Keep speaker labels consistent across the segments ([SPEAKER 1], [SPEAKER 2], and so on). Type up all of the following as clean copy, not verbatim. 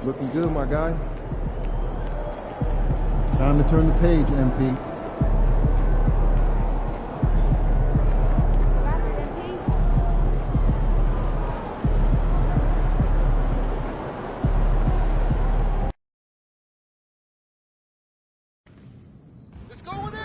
[SPEAKER 1] Looking good, my guy.
[SPEAKER 2] Time to turn the page, MP.
[SPEAKER 3] It's going in!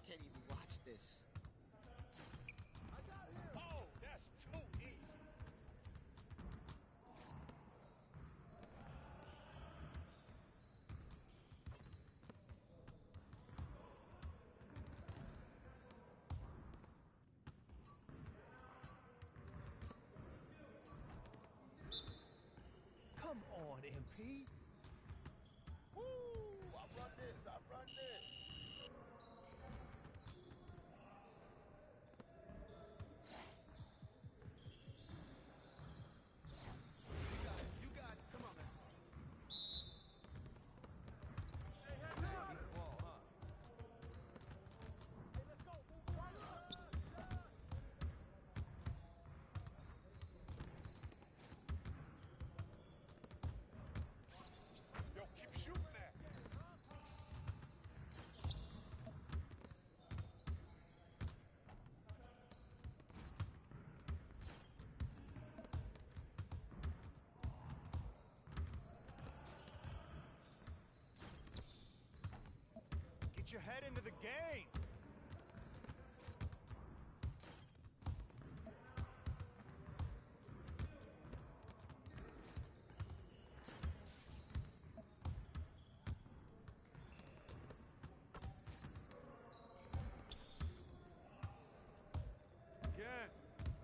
[SPEAKER 4] Can't even watch this.
[SPEAKER 3] I got him! Oh, that's too easy. Come on, MP. Woo! I run this. I run this. Get your head into the game.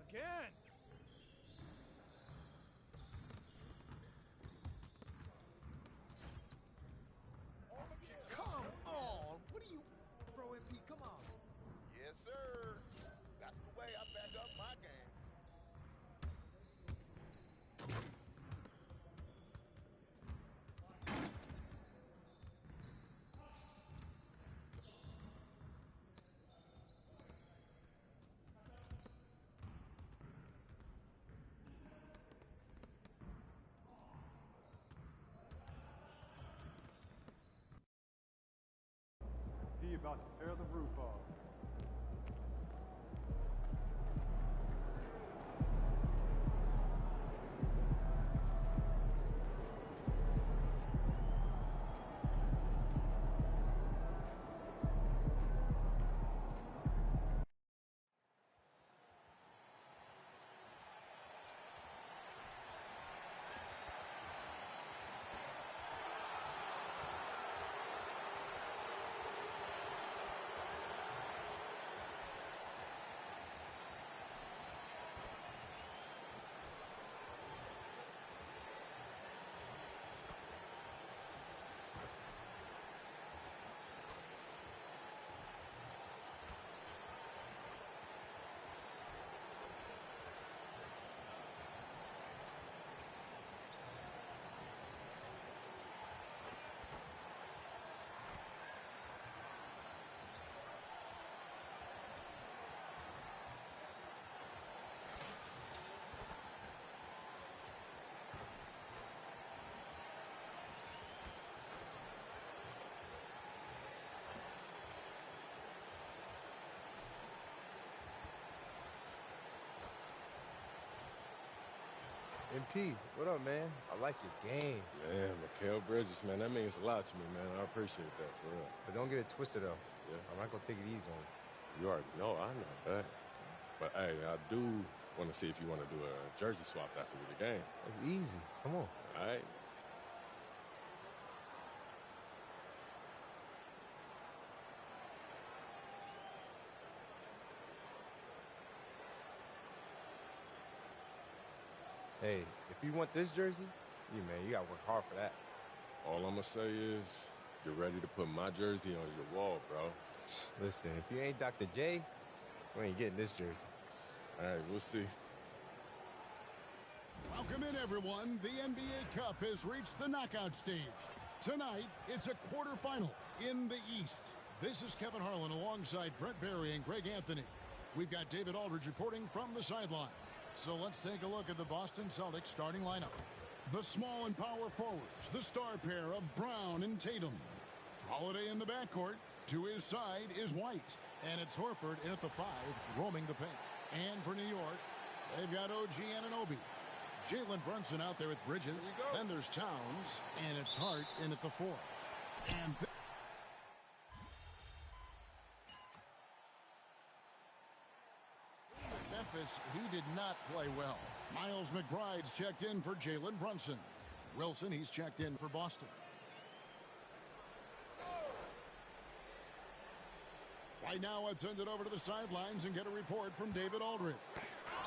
[SPEAKER 3] Again. Come on. What are you, bro, MP? Come
[SPEAKER 1] about to tear the roof off.
[SPEAKER 5] MP, what up, man? I like your game.
[SPEAKER 6] Man, Mikal Bridges, man, that means a lot to me, man. I appreciate that, for real.
[SPEAKER 5] But don't get it twisted, though.
[SPEAKER 6] Yeah.
[SPEAKER 5] I'm not going to take it easy on you.
[SPEAKER 6] You already know, I know that. But, hey, I do want to see if you want to do a jersey swap after the game.
[SPEAKER 5] It's easy. Come on.
[SPEAKER 6] All right.
[SPEAKER 5] Hey, if you want this jersey, you got to work hard for that.
[SPEAKER 6] All I'm going to say is you're ready to put my jersey on your wall, bro.
[SPEAKER 5] Listen, if you ain't Dr. J, we ain't getting this jersey.
[SPEAKER 6] All right, we'll see.
[SPEAKER 3] Welcome in, everyone. The NBA Cup has reached the knockout stage. Tonight, it's a quarterfinal in the East. This is Kevin Harlan alongside Brent Barry and Greg Anthony. We've got David Aldridge reporting from the sideline. So let's take a look at the Boston Celtics starting lineup. The small and power forwards, the star pair of Brown and Tatum. Holiday in the backcourt. To his side is White. And it's Horford in at the 5, roaming the paint. And for New York, they've got OG Anunoby. Jalen Brunson out there with Bridges. Then there's Towns. And it's Hart in at the 4. And Memphis, he did not play well. Miles McBride's checked in for Jalen Brunson. Wilson, he's checked in for Boston. Right now, let's send it over to the sidelines and get a report from David Aldridge.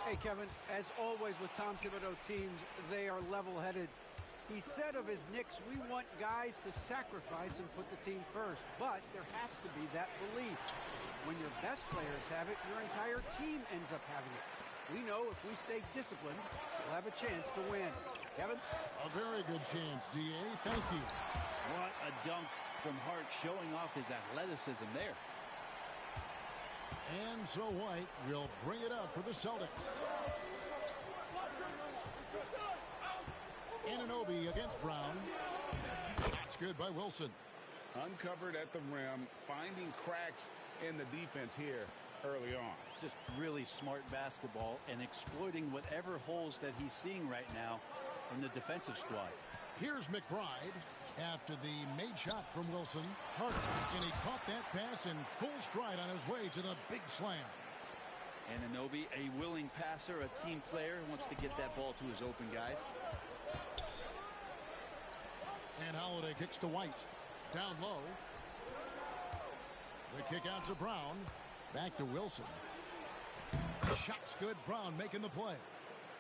[SPEAKER 7] Hey, Kevin, as always with Tom Thibodeau teams, they are level-headed. He said of his Knicks, we want guys to sacrifice and put the team first, but there has to be that belief. When your best players have it, your entire team ends up having it. We know if we stay disciplined, we'll have a chance to win. Kevin?
[SPEAKER 3] A very good chance, D.A. Thank you.
[SPEAKER 8] What a dunk from Hart, showing off his athleticism there.
[SPEAKER 3] And so White will bring it up for the Celtics. Anunoby against Brown. Shots good by Wilson.
[SPEAKER 9] Uncovered at the rim, finding cracks in the defense here early on.
[SPEAKER 8] Just really smart basketball and exploiting whatever holes that he's seeing right now in the defensive squad.
[SPEAKER 3] Here's McBride. After the made shot from Wilson, Hart, and he caught that pass in full stride on his way to the big slam.
[SPEAKER 8] Anunoby, a willing passer, a team player, wants to get that ball to his open guys.
[SPEAKER 3] And Holiday kicks to White. Down low. The kick out to Brown. Back to Wilson. Shot's good. Brown making the play.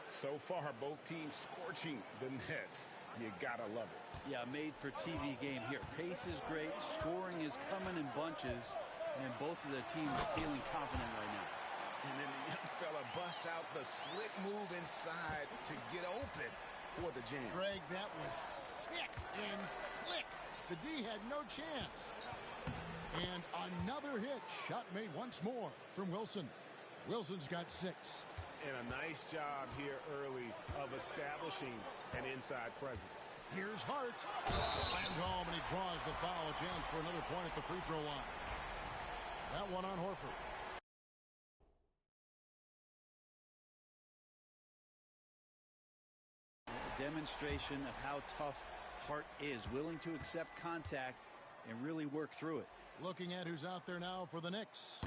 [SPEAKER 9] So far, both teams scorching the nets. You gotta love it.
[SPEAKER 8] Yeah, made for TV game here. Pace is great. Scoring is coming in bunches. And both of the teams feeling confident right now.
[SPEAKER 9] And then the young fella busts out the slick move inside to get open for the jam.
[SPEAKER 3] Greg, that was sick and slick. The D had no chance. And another hit. Shot made once more from Wilson. Wilson's got 6.
[SPEAKER 9] And a nice job here early of establishing an inside presence.
[SPEAKER 3] Here's Hart. Slammed home, and he draws the foul. A chance for another point at the free throw line. That one on Horford.
[SPEAKER 8] A demonstration of how tough Hart is, willing to accept contact and really work through it.
[SPEAKER 3] Looking at who's out there now for the Knicks.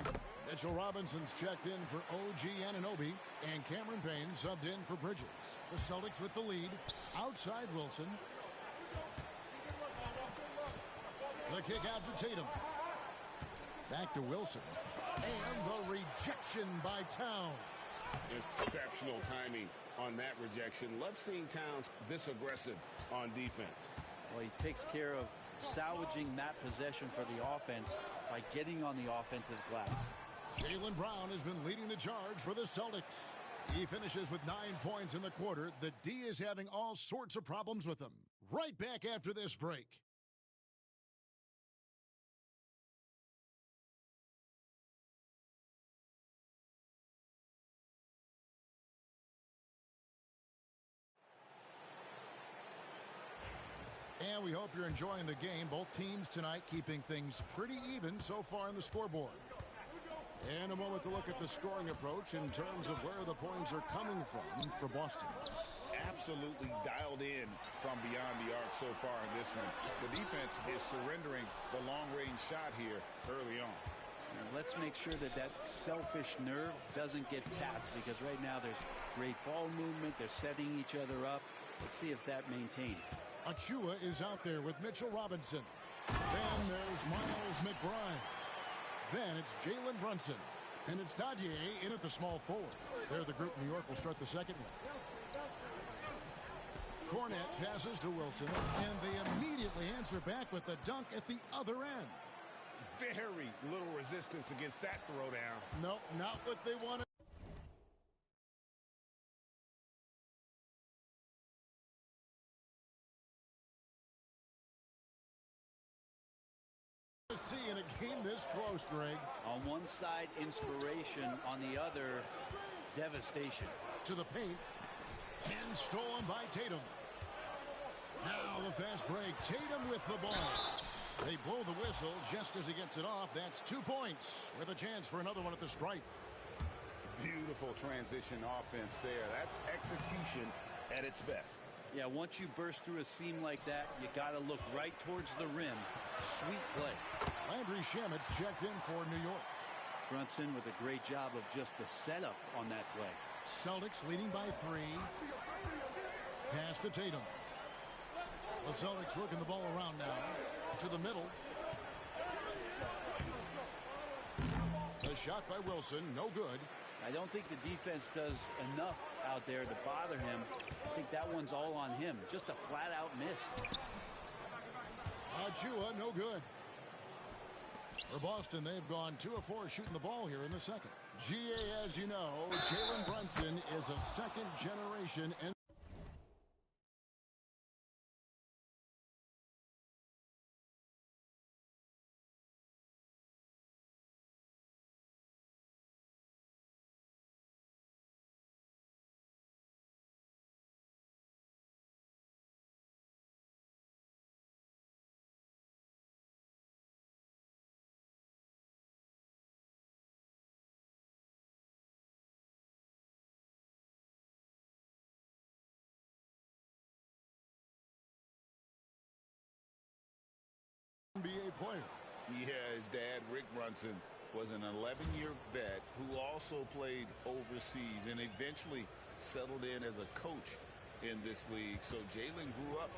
[SPEAKER 3] Mitchell Robinson's checked in for OG Anunoby, and Cameron Payne subbed in for Bridges. The Celtics with the lead. Outside Wilson. The kick out to Tatum. Back to Wilson. And the rejection by Towns.
[SPEAKER 1] Exceptional timing on that rejection. Love seeing Towns this aggressive on defense.
[SPEAKER 8] Well, he takes care of salvaging that possession for the offense by getting on the offensive glass.
[SPEAKER 3] Jaylen Brown has been leading the charge for the Celtics. He finishes with 9 points in the quarter. The D is having all sorts of problems with him. Right back after this break. And we hope you're enjoying the game. Both teams tonight keeping things pretty even so far on the scoreboard. And a moment to look at the scoring approach in terms of where the points are coming from for Boston.
[SPEAKER 9] Absolutely dialed in from beyond the arc so far in this one. The defense is surrendering the long-range shot here early on.
[SPEAKER 8] And let's make sure that that selfish nerve doesn't get tapped, because right now there's great ball movement. They're setting each other up. Let's see if that maintains.
[SPEAKER 3] Achua is out there with Mitchell Robinson. Then there's Miles McBride. Then it's Jalen Brunson. And it's Dadier in at the small forward. They're the group New York will start the second with. Cornette passes to Wilson, and they immediately answer back with the dunk at the other end.
[SPEAKER 9] Very little resistance against that throwdown.
[SPEAKER 3] Nope, not what they wanted. See in a game this close, Greg.
[SPEAKER 8] On one side, inspiration. On the other, devastation.
[SPEAKER 3] To the paint. And stolen by Tatum. Now the fast break. Tatum with the ball. They blow the whistle just as he gets it off. That's 2 points with a chance for another one at the stripe.
[SPEAKER 9] Beautiful transition offense there. That's execution at its best.
[SPEAKER 8] Yeah, once you burst through a seam like that, you got to look right towards the rim. Sweet play.
[SPEAKER 3] Landry Shamit's checked in for New York.
[SPEAKER 8] Brunson with a great job of just the setup on that play.
[SPEAKER 3] Celtics leading by 3. Pass to Tatum. The Celtics working the ball around now. To the middle. The shot by Wilson, no good.
[SPEAKER 8] I don't think the defense does enough out there to bother him. I think that one's all on him. Just a flat-out miss.
[SPEAKER 3] Achua, no good. For Boston, they've gone 2 of 4 shooting the ball here in the second. GA, as you know, Jalen Brunson is a second-generation NBA player.
[SPEAKER 9] Yeah, his dad, Rick Brunson, was an 11-year vet who also played overseas and eventually settled in as a coach in this league. So Jalen grew up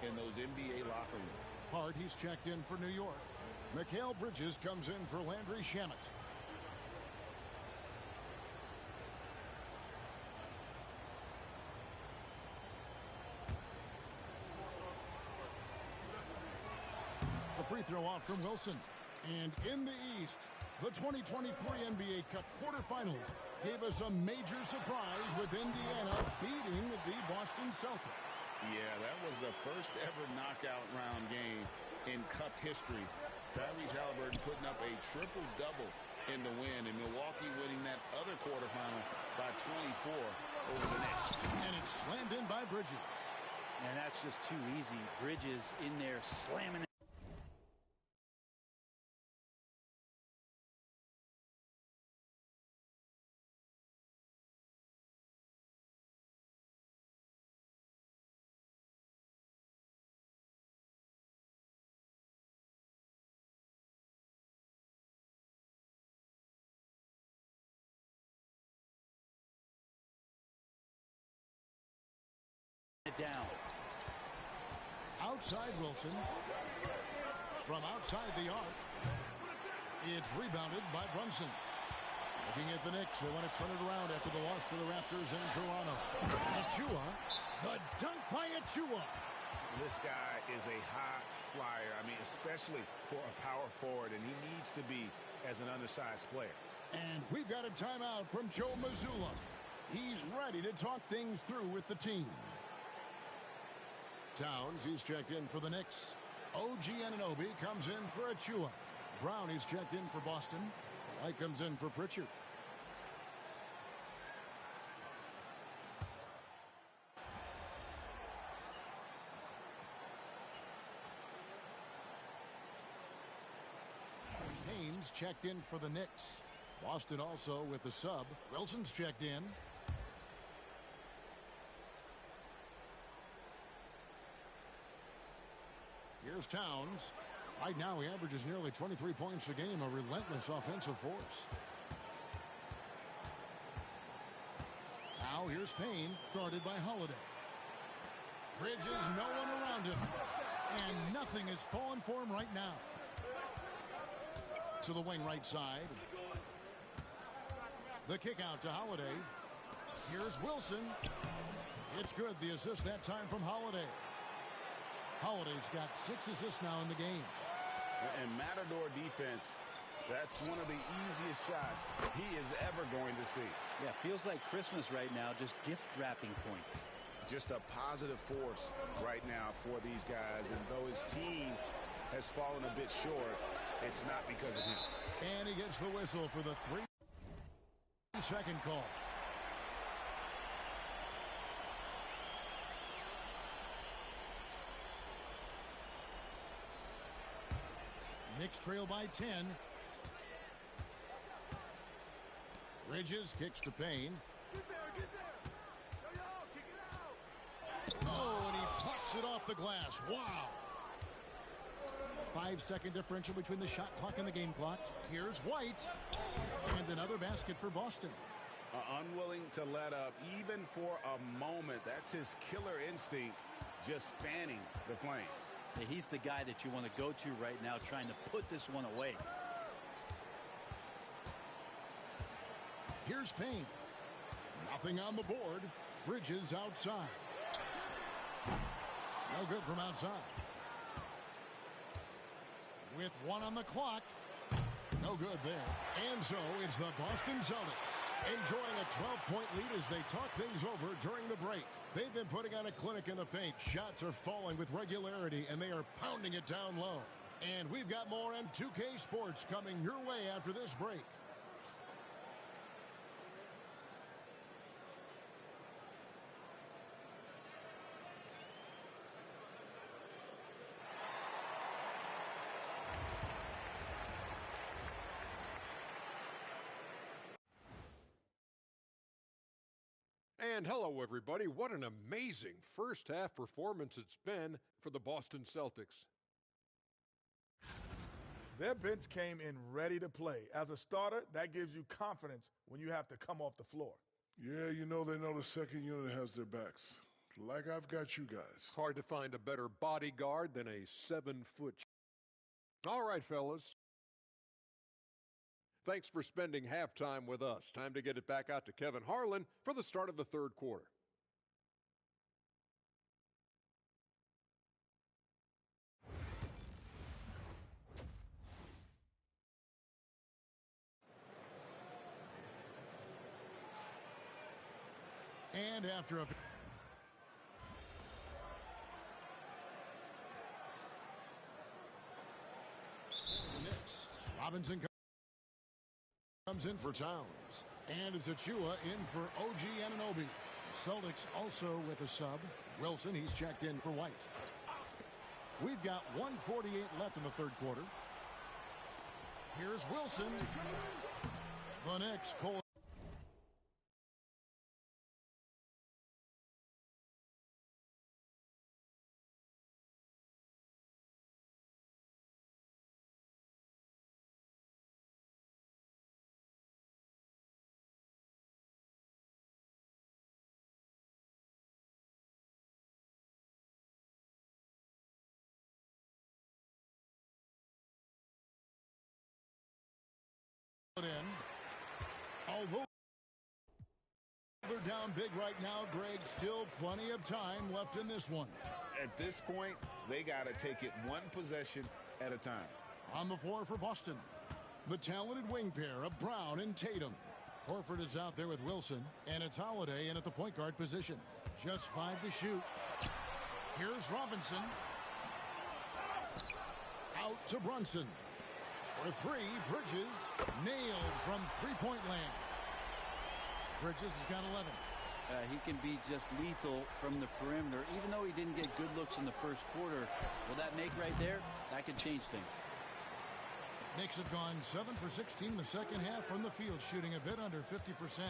[SPEAKER 9] in those NBA locker rooms.
[SPEAKER 3] Hart, he's checked in for New York. Mikal Bridges comes in for Landry Shamet. Free throw off from Wilson. And in the East, the 2023 NBA Cup quarterfinals gave us a major surprise with Indiana beating the Boston Celtics.
[SPEAKER 9] Yeah, that was the first ever knockout round game in Cup history. Tyrese Halliburton putting up a triple-double in the win, and Milwaukee winning that other quarterfinal by 24 over the Knicks.
[SPEAKER 3] And it's slammed in by Bridges.
[SPEAKER 8] And that's just too easy. Bridges in there slamming it.
[SPEAKER 3] outside Wilson. From outside the arc, it's rebounded by Brunson. Looking at the Knicks, they want to turn it around after the loss to the Raptors in Toronto. Achua, the dunk by Achua.
[SPEAKER 9] This guy is a high flyer. I mean, especially for a power forward, and he needs to be as an undersized player.
[SPEAKER 3] And we've got a timeout from Joe Mazzulla. He's ready to talk things through with the team. Towns, he's checked in for the Knicks. OG Anunoby comes in for Achua. Brown, he's checked in for Boston. Light comes in for Pritchard. Haynes checked in for the Knicks. Boston also with the sub. Wilson's checked in. Here's Towns. Right now he averages nearly 23 points a game, a relentless offensive force. Now here's Payne, guarded by Holiday. Bridges, no one around him. And nothing is falling for him right now. To the wing right side. The kick out to Holiday. Here's Wilson. It's good, the assist that time from Holiday. Holiday's got 6 assists now in the game.
[SPEAKER 9] And Matador defense, that's one of the easiest shots he is ever going to see.
[SPEAKER 8] Yeah, feels like Christmas right now, just gift wrapping points.
[SPEAKER 9] Just a positive force right now for these guys. And though his team has fallen a bit short, it's not because of him.
[SPEAKER 3] And he gets the whistle for the 3-second call. Knicks trail by 10. Bridges kicks to Payne. Oh, and he pucks it off the glass. Wow. 5-second differential between the shot clock and the game clock. Here's White. And another basket for Boston.
[SPEAKER 9] Unwilling to let up even for a moment. That's his killer instinct, just fanning the flames.
[SPEAKER 8] Yeah, he's the guy that you want to go to right now, trying to put this one away.
[SPEAKER 3] Here's Payne. Nothing on the board. Bridges outside. No good from outside. With 1 on the clock. No good there. And so it's the Boston Celtics enjoying a 12-point lead as they talk things over during the break. They've been putting on a clinic in the paint. Shots are falling with regularity, and they are pounding it down low. And we've got more M2K Sports coming your way after this break.
[SPEAKER 10] And hello, everybody. What an amazing first-half performance it's been for the Boston Celtics.
[SPEAKER 11] Their bench came in ready to play. As a starter, that gives you confidence when you have to come off the floor.
[SPEAKER 12] Yeah, you know they know the second unit has their backs. Like I've got you guys.
[SPEAKER 10] Hard to find a better bodyguard than a 7-foot. All right, fellas. Thanks for spending halftime with us. Time to get it back out to Kevin Harlan for the start of the third quarter.
[SPEAKER 3] And after a... Knicks. Robinson comes in for Towns. And it's Achua in for OG Anunoby. Celtics also with a sub. Wilson, he's checked in for White. We've got 1:48 left in the third quarter. Here's Wilson. The Knicks pull they're down big right now, Greg. Still plenty of time left in this one.
[SPEAKER 9] At this point, they got to take it one possession at a time.
[SPEAKER 3] On the floor for Boston, the talented wing pair of Brown and Tatum. Horford is out there with Wilson, and it's Holiday in at the point guard position. Just 5 to shoot. Here's Robinson. Out to Brunson. For 3, Bridges nailed from three-point land. Bridges has got 11.
[SPEAKER 8] He can be just lethal from the perimeter. Even though he didn't get good looks in the first quarter, will that make right there? That could change things.
[SPEAKER 3] Knicks have gone 7 for 16 in the second half from the field, shooting a bit under 50%.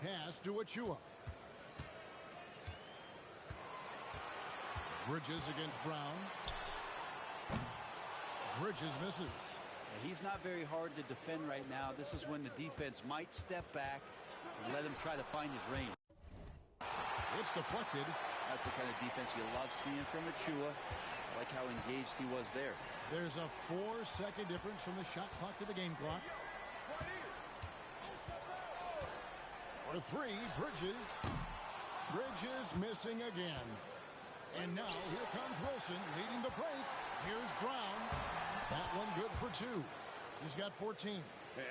[SPEAKER 3] Pass to Achua. Bridges against Brown. Bridges misses.
[SPEAKER 8] He's not very hard to defend right now. This is when the defense might step back and let him try to find his range.
[SPEAKER 3] It's deflected.
[SPEAKER 8] That's the kind of defense you love seeing from Achua. I like how engaged he was there.
[SPEAKER 3] There's a 4-second difference from the shot clock to the game clock. For 3, Bridges. Bridges missing again. And now here comes Wilson leading the break. Here's Brown. That one good for 2. He's got 14.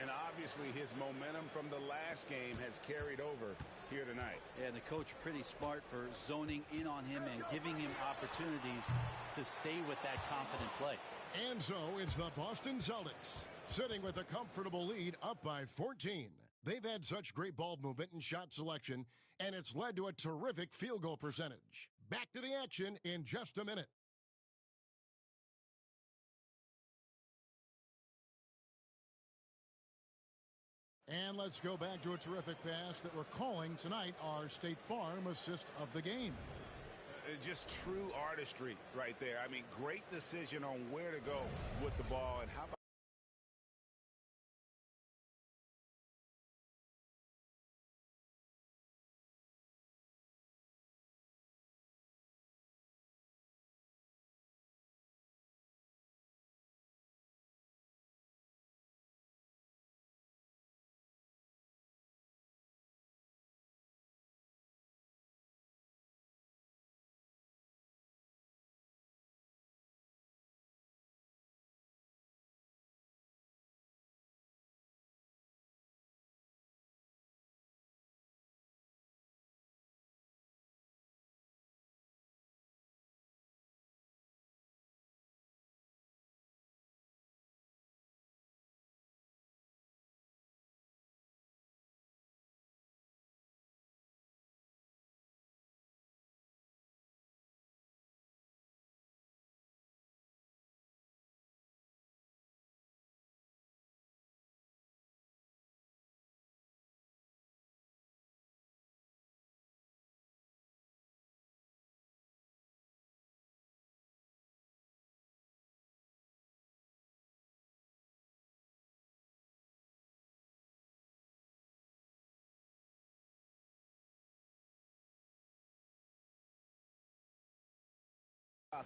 [SPEAKER 9] And obviously his momentum from the last game has carried over here tonight.
[SPEAKER 8] Yeah, and the coach pretty smart for zoning in on him and giving him opportunities to stay with that confident play.
[SPEAKER 3] And so it's the Boston Celtics sitting with a comfortable lead up by 14. They've had such great ball movement and shot selection, and it's led to a terrific field goal percentage. Back to the action in just a minute. And let's go back to a terrific pass that we're calling tonight our State Farm assist of the game.
[SPEAKER 9] Just true artistry right there. I mean, great decision on where to go with the ball. And how about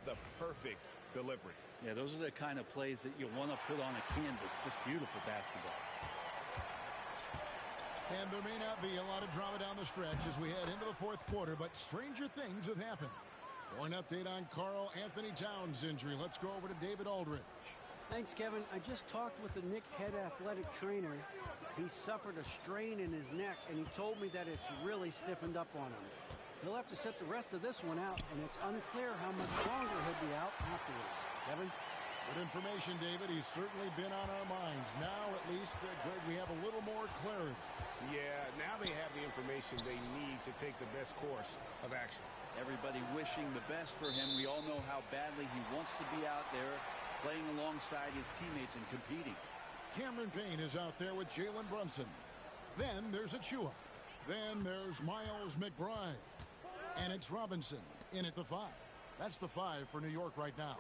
[SPEAKER 9] the perfect delivery?
[SPEAKER 8] Yeah, those are the kind of plays that you want to put on a canvas. Just beautiful basketball.
[SPEAKER 3] And there may not be a lot of drama down the stretch as we head into the fourth quarter, but stranger things have happened. For an update on Karl Anthony Towns' injury, let's go over to David Aldridge.
[SPEAKER 7] Thanks, Kevin. I just talked with the Knicks head athletic trainer. He suffered a strain in his neck, and he told me that it's really stiffened up on him. He'll have to sit the rest of this one out, and it's unclear how much longer he'll be out afterwards. Kevin?
[SPEAKER 3] Good information, David. He's certainly been on our minds. Now, at least, Greg, we have a little more clarity.
[SPEAKER 9] Yeah, now they have the information they need to take the best course of action.
[SPEAKER 8] Everybody wishing the best for him. We all know how badly he wants to be out there playing alongside his teammates and competing.
[SPEAKER 3] Cameron Payne is out there with Jalen Brunson. Then there's Achua. Then there's Miles McBride. And it's Robinson in at the 5. That's the 5 for New York right now.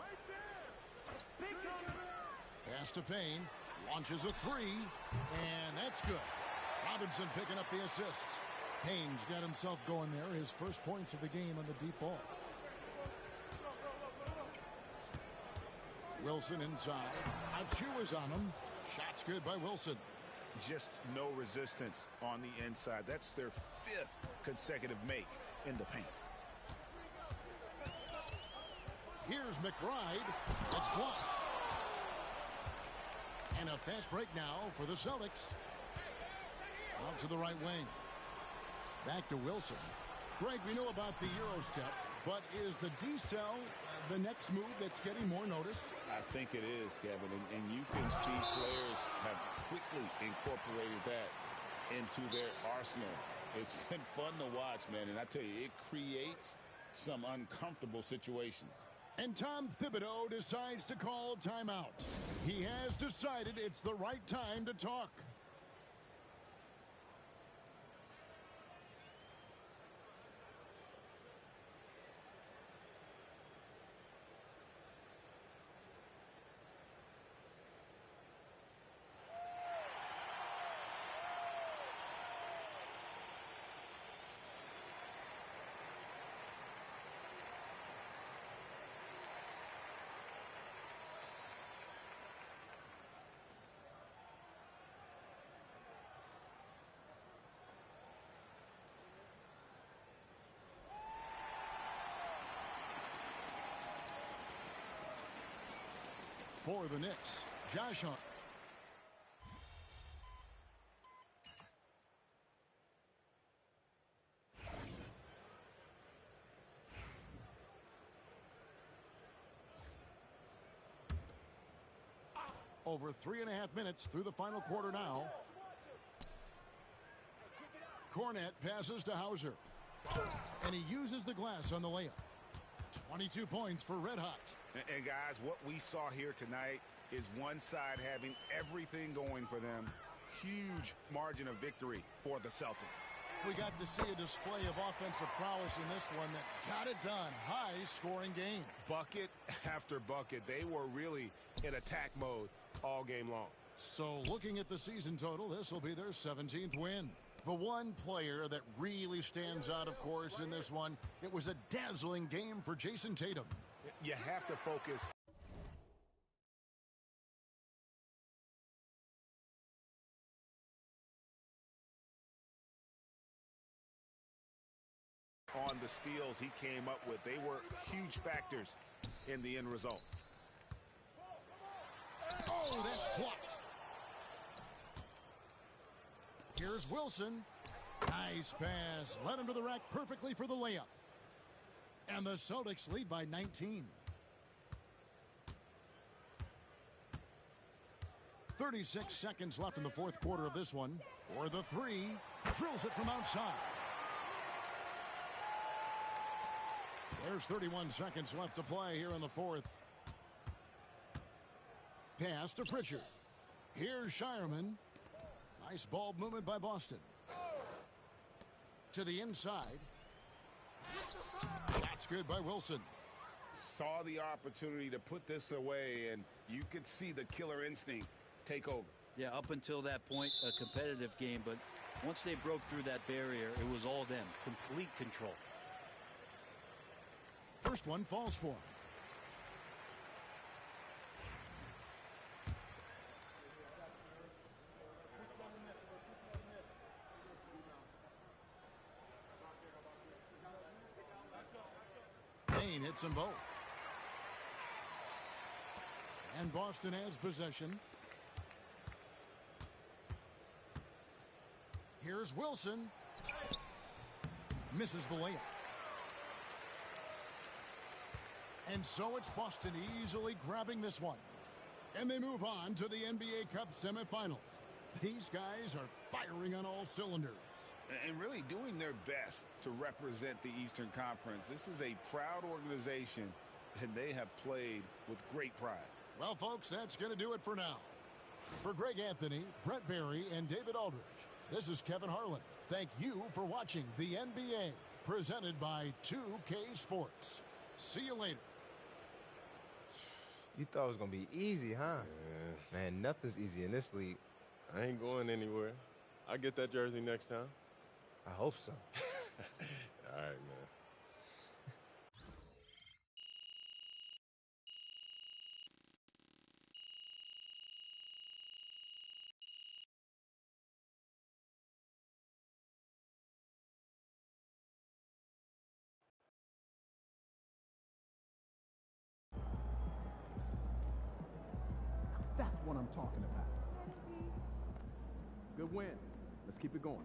[SPEAKER 3] Pass to Payne. Launches a 3. And that's good. Robinson picking up the assist. Payne's got himself going there. His first points of the game on the deep ball. Wilson inside. Achu is on him. Shot's good by Wilson.
[SPEAKER 9] Just no resistance on the inside. That's their 5th consecutive make in the paint.
[SPEAKER 3] Here's McBride. It's blocked. And a fast break now for the Celtics. Out to the right wing. Back to Wilson. Greg, we know about the Euro step, but is the decel the next move that's getting more notice?
[SPEAKER 9] I think it is, Kevin, and you can see players have quickly incorporated that into their arsenal. It's been fun to watch, man, and I tell you, it creates some uncomfortable situations.
[SPEAKER 3] And Tom Thibodeau decides to call timeout. He has decided it's the right time to talk. For the Knicks, Josh Hart. Over 3.5 minutes through the final quarter now. Cornette passes to Hauser. And he uses the glass on the layup. 22 points for Red Hot.
[SPEAKER 9] And guys, what we saw here tonight is one side having everything going for them. Huge margin of victory for the Celtics.
[SPEAKER 3] We got to see a display of offensive prowess in this one that got it done. High-scoring game.
[SPEAKER 9] Bucket after bucket. They were really in attack mode all game long.
[SPEAKER 3] So looking at the season total, this will be their 17th win. The one player that really stands out, of course, in this one, it was a dazzling game for Jason Tatum.
[SPEAKER 9] You have to focus on the steals he came up with. They were huge factors in the end result.
[SPEAKER 3] Oh, that's blocked. Here's Wilson. Nice pass. Led him to the rack perfectly for the layup. And the Celtics lead by 19. 36 seconds left in the fourth quarter of this one. For the three. Drills it from outside. There's 31 seconds left to play here in the fourth. Pass to Pritchard. Here's Shireman. Nice ball movement by Boston. To the inside. Shot's good by Wilson.
[SPEAKER 9] Saw the opportunity to put this away, and you could see the killer instinct take over.
[SPEAKER 8] Yeah, up until that point, a competitive game, but once they broke through that barrier, it was all them. Complete control.
[SPEAKER 3] First one falls for him. Payne hits them both. And Boston has possession. Here's Wilson. Misses the layup. And so it's Boston easily grabbing this one. And they move on to the NBA Cup semifinals. These guys are firing on all cylinders.
[SPEAKER 9] And really doing their best to represent the Eastern Conference. This is a proud organization, and they have played with great pride.
[SPEAKER 3] Well, folks, that's going to do it for now. For Greg Anthony, Brett Barry, and David Aldridge, this is Kevin Harlan. Thank you for watching the NBA, presented by 2K Sports. See you later.
[SPEAKER 5] You thought it was going to be easy, huh?
[SPEAKER 6] Yeah.
[SPEAKER 5] Man, nothing's easy in this league.
[SPEAKER 6] I ain't going anywhere. I'll get that jersey next time.
[SPEAKER 5] I hope so.
[SPEAKER 6] All right, man.
[SPEAKER 2] I'm talking about.
[SPEAKER 13] Good win. Let's keep it going.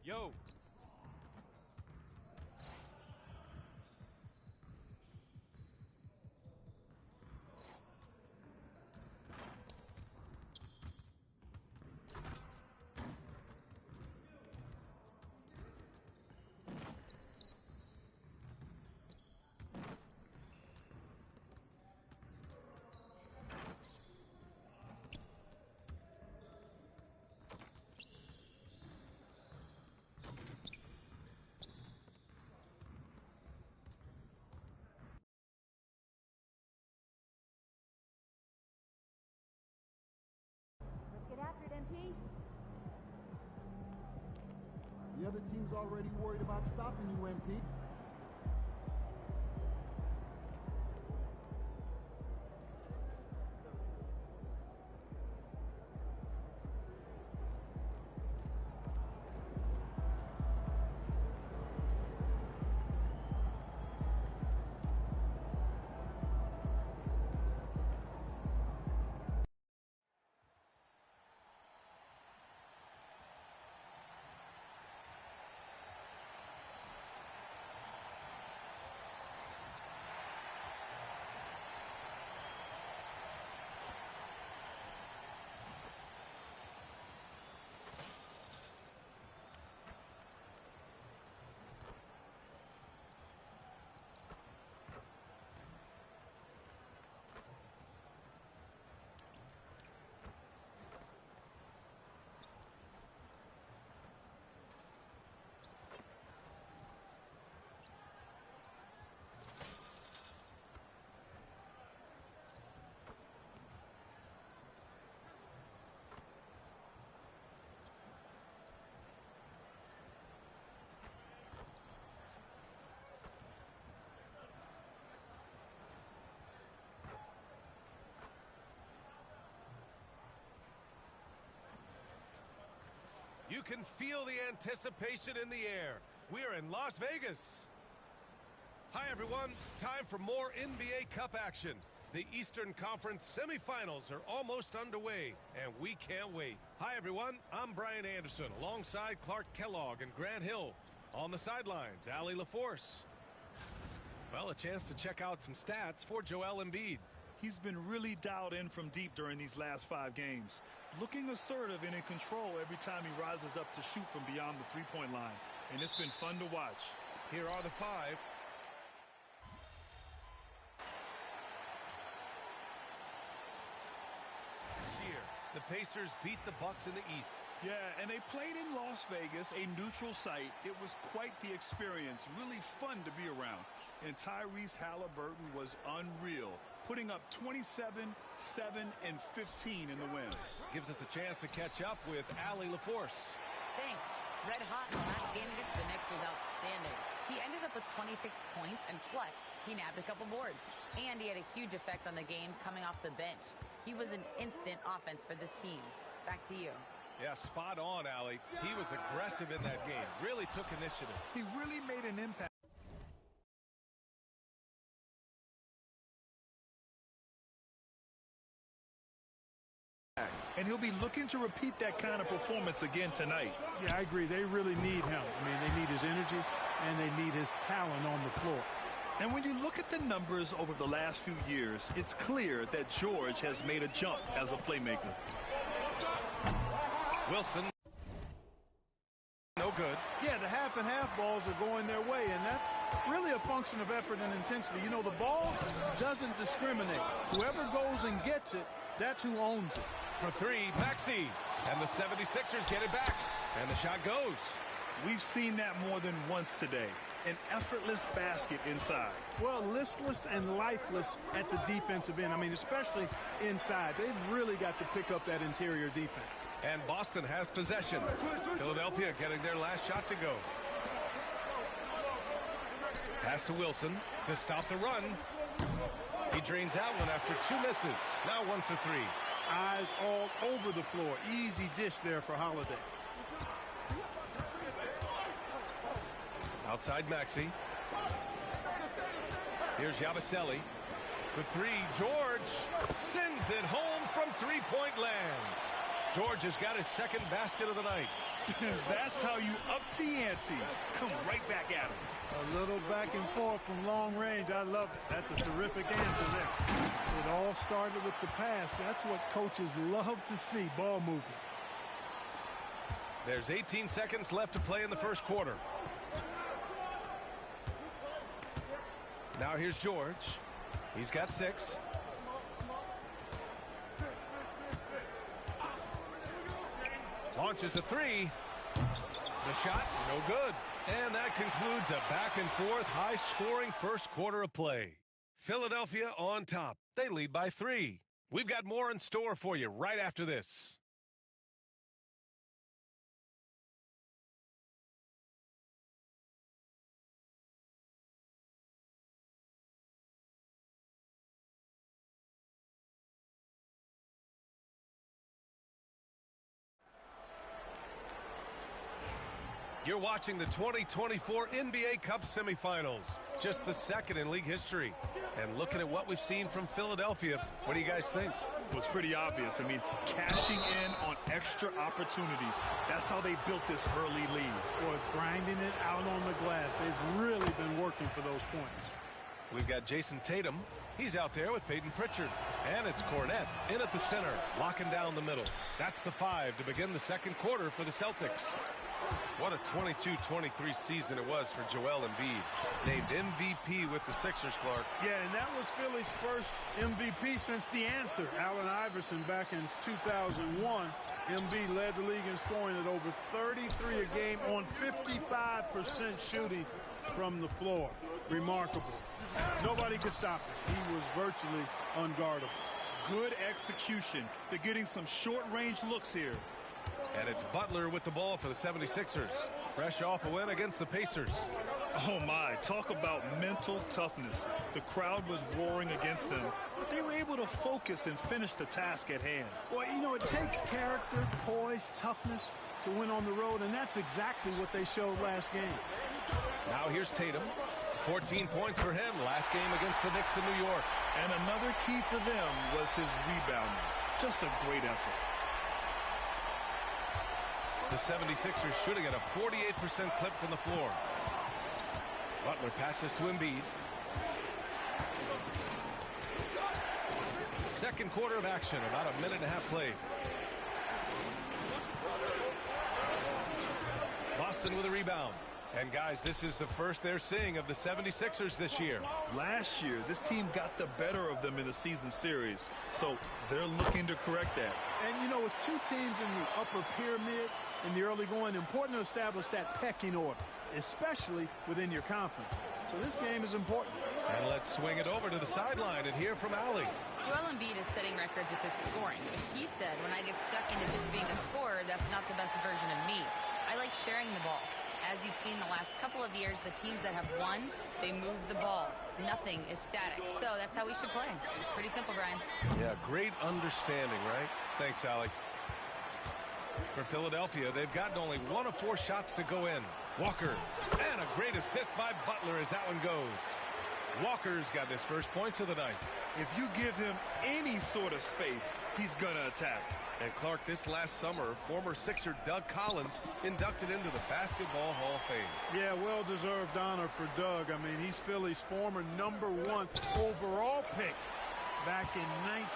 [SPEAKER 14] Yo.
[SPEAKER 15] Get after it, MP.
[SPEAKER 2] The other team's already worried about stopping you, MP.
[SPEAKER 16] You can feel the anticipation in the air. We're in Las Vegas. Hi, everyone. Time for more NBA Cup action. The Eastern Conference semifinals are almost underway, and we can't wait. Hi, everyone. I'm Brian Anderson, alongside Clark Kellogg and Grant Hill. On the sidelines, Allie LaForce. Well, a chance to check out some stats for Joel Embiid.
[SPEAKER 17] He's been really dialed in from deep during these last 5 games. Looking assertive and in control every time he rises up to shoot from beyond the three-point line. And it's been fun to watch.
[SPEAKER 16] Here are the 5. Here, the Pacers beat the Bucks in the East.
[SPEAKER 17] Yeah, and they played in Las Vegas, a neutral site. It was quite the experience. Really fun to be around. And Tyrese Halliburton was unreal, putting up 27, 7, and 15 in the win.
[SPEAKER 16] Gives us a chance to catch up with Allie LaForce.
[SPEAKER 18] Thanks. Red hot in the last game against the Knicks was outstanding. He ended up with 26 points, and plus, he nabbed a couple boards. And he had a huge effect on the game coming off the bench. He was an instant offense for this team. Back to you.
[SPEAKER 16] Yeah, spot on, Allie. He was aggressive in that game. Really took initiative.
[SPEAKER 17] He really made an impact. And he'll be looking to repeat that kind of performance again tonight.
[SPEAKER 19] Yeah, I agree. They really need him. I mean, they need his energy, and they need his talent on the floor.
[SPEAKER 17] And when you look at the numbers over the last few years, it's clear that George has made a jump as a playmaker.
[SPEAKER 16] Wilson. No good.
[SPEAKER 19] Yeah, the half-and-half balls are going their way, and that's really a function of effort and intensity. You know, the ball doesn't discriminate. Whoever goes and gets it, that's who owns it.
[SPEAKER 16] For 3, Maxey. And the 76ers get it back. And the shot goes.
[SPEAKER 17] We've seen that more than once today. An effortless basket inside.
[SPEAKER 19] Well, listless and lifeless at the defensive end. I mean, especially inside. They've really got to pick up that interior defense.
[SPEAKER 16] And Boston has possession. Philadelphia getting their last shot to go. Pass to Wilson to stop the run. He drains out one after 2 misses. Now 1 for 3.
[SPEAKER 19] Eyes all over the floor. Easy dish there for Holiday.
[SPEAKER 16] Outside Maxey. Here's Yabusele. For 3, George sends it home from three-point land. George has got his second basket of the night.
[SPEAKER 17] That's how you up the ante. Come right back at him.
[SPEAKER 19] A little back and forth from long range. I love it. That's a terrific answer there. It all started with the pass. That's what coaches love to see, ball movement.
[SPEAKER 16] There's 18 seconds left to play in the first quarter. Now here's George. He's got 6. Launches a 3. The shot, no good. And that concludes a back-and-forth, high-scoring first quarter of play. Philadelphia on top. They lead by 3. We've got more in store for you right after this. You're watching the 2024 NBA Cup semifinals. Just the second in league history. And looking at what we've seen from Philadelphia, what do you guys think?
[SPEAKER 17] Well, it's pretty obvious. I mean, cashing in on extra opportunities. That's how they built this early lead.
[SPEAKER 19] Boy, grinding it out on the glass. They've really been working for those points.
[SPEAKER 16] We've got Jason Tatum. He's out there with Peyton Pritchard. And it's Cornette in at the center, locking down the middle. That's the 5 to begin the second quarter for the Celtics. What a 22-23 season it was for Joel Embiid. Named MVP with the Sixers, Clark.
[SPEAKER 19] Yeah, and that was Philly's first MVP since the answer. Allen Iverson back in 2001. Embiid led the league in scoring at over 33 a game on 55% shooting from the floor. Remarkable. Nobody could stop him. He was virtually unguardable.
[SPEAKER 17] Good execution. They're getting some short-range looks here.
[SPEAKER 16] And it's Butler with the ball for the 76ers. Fresh off a win against the Pacers.
[SPEAKER 17] Oh, my. Talk about mental toughness. The crowd was roaring against them, but they were able to focus and finish the task at hand.
[SPEAKER 19] Well, you know, it takes character, poise, toughness to win on the road, and that's exactly what they showed last game.
[SPEAKER 16] Now here's Tatum. 14 points for him last game against the Knicks in New York.
[SPEAKER 17] And another key for them was his rebounding. Just a great effort.
[SPEAKER 16] The 76ers shooting at a 48% clip from the floor. Butler passes to Embiid. Second quarter of action, about a minute and a half played. Boston with a rebound. And guys, this is the first they're seeing of the 76ers this year.
[SPEAKER 17] Last year, this team got the better of them in the season series. So they're looking to correct that.
[SPEAKER 19] And, you know, with two teams in the upper pyramid in the early going, important to establish that pecking order, especially within your conference. So this game is important.
[SPEAKER 16] And let's swing it over to the sideline and hear from Allie.
[SPEAKER 18] Joel Embiid is setting records with his scoring. But he said, when I get stuck into just being a scorer, that's not the best version of me. I like sharing the ball. As you've seen the last couple of years, the teams that have won, they move the ball. Nothing is static. So that's how we should play. Pretty simple, Brian.
[SPEAKER 16] Yeah, great understanding, right? Thanks, Allie. For Philadelphia, they've gotten only 1 of 4 shots to go in. Walker, and a great assist by Butler as that one goes. Walker's got his first points of the night.
[SPEAKER 17] If you give him any sort of space, he's going to attack.
[SPEAKER 16] And Clark, this last summer, former Sixer Doug Collins inducted into the Basketball Hall of Fame.
[SPEAKER 19] Yeah, well-deserved honor for Doug. I mean, he's Philly's former #1 overall pick back in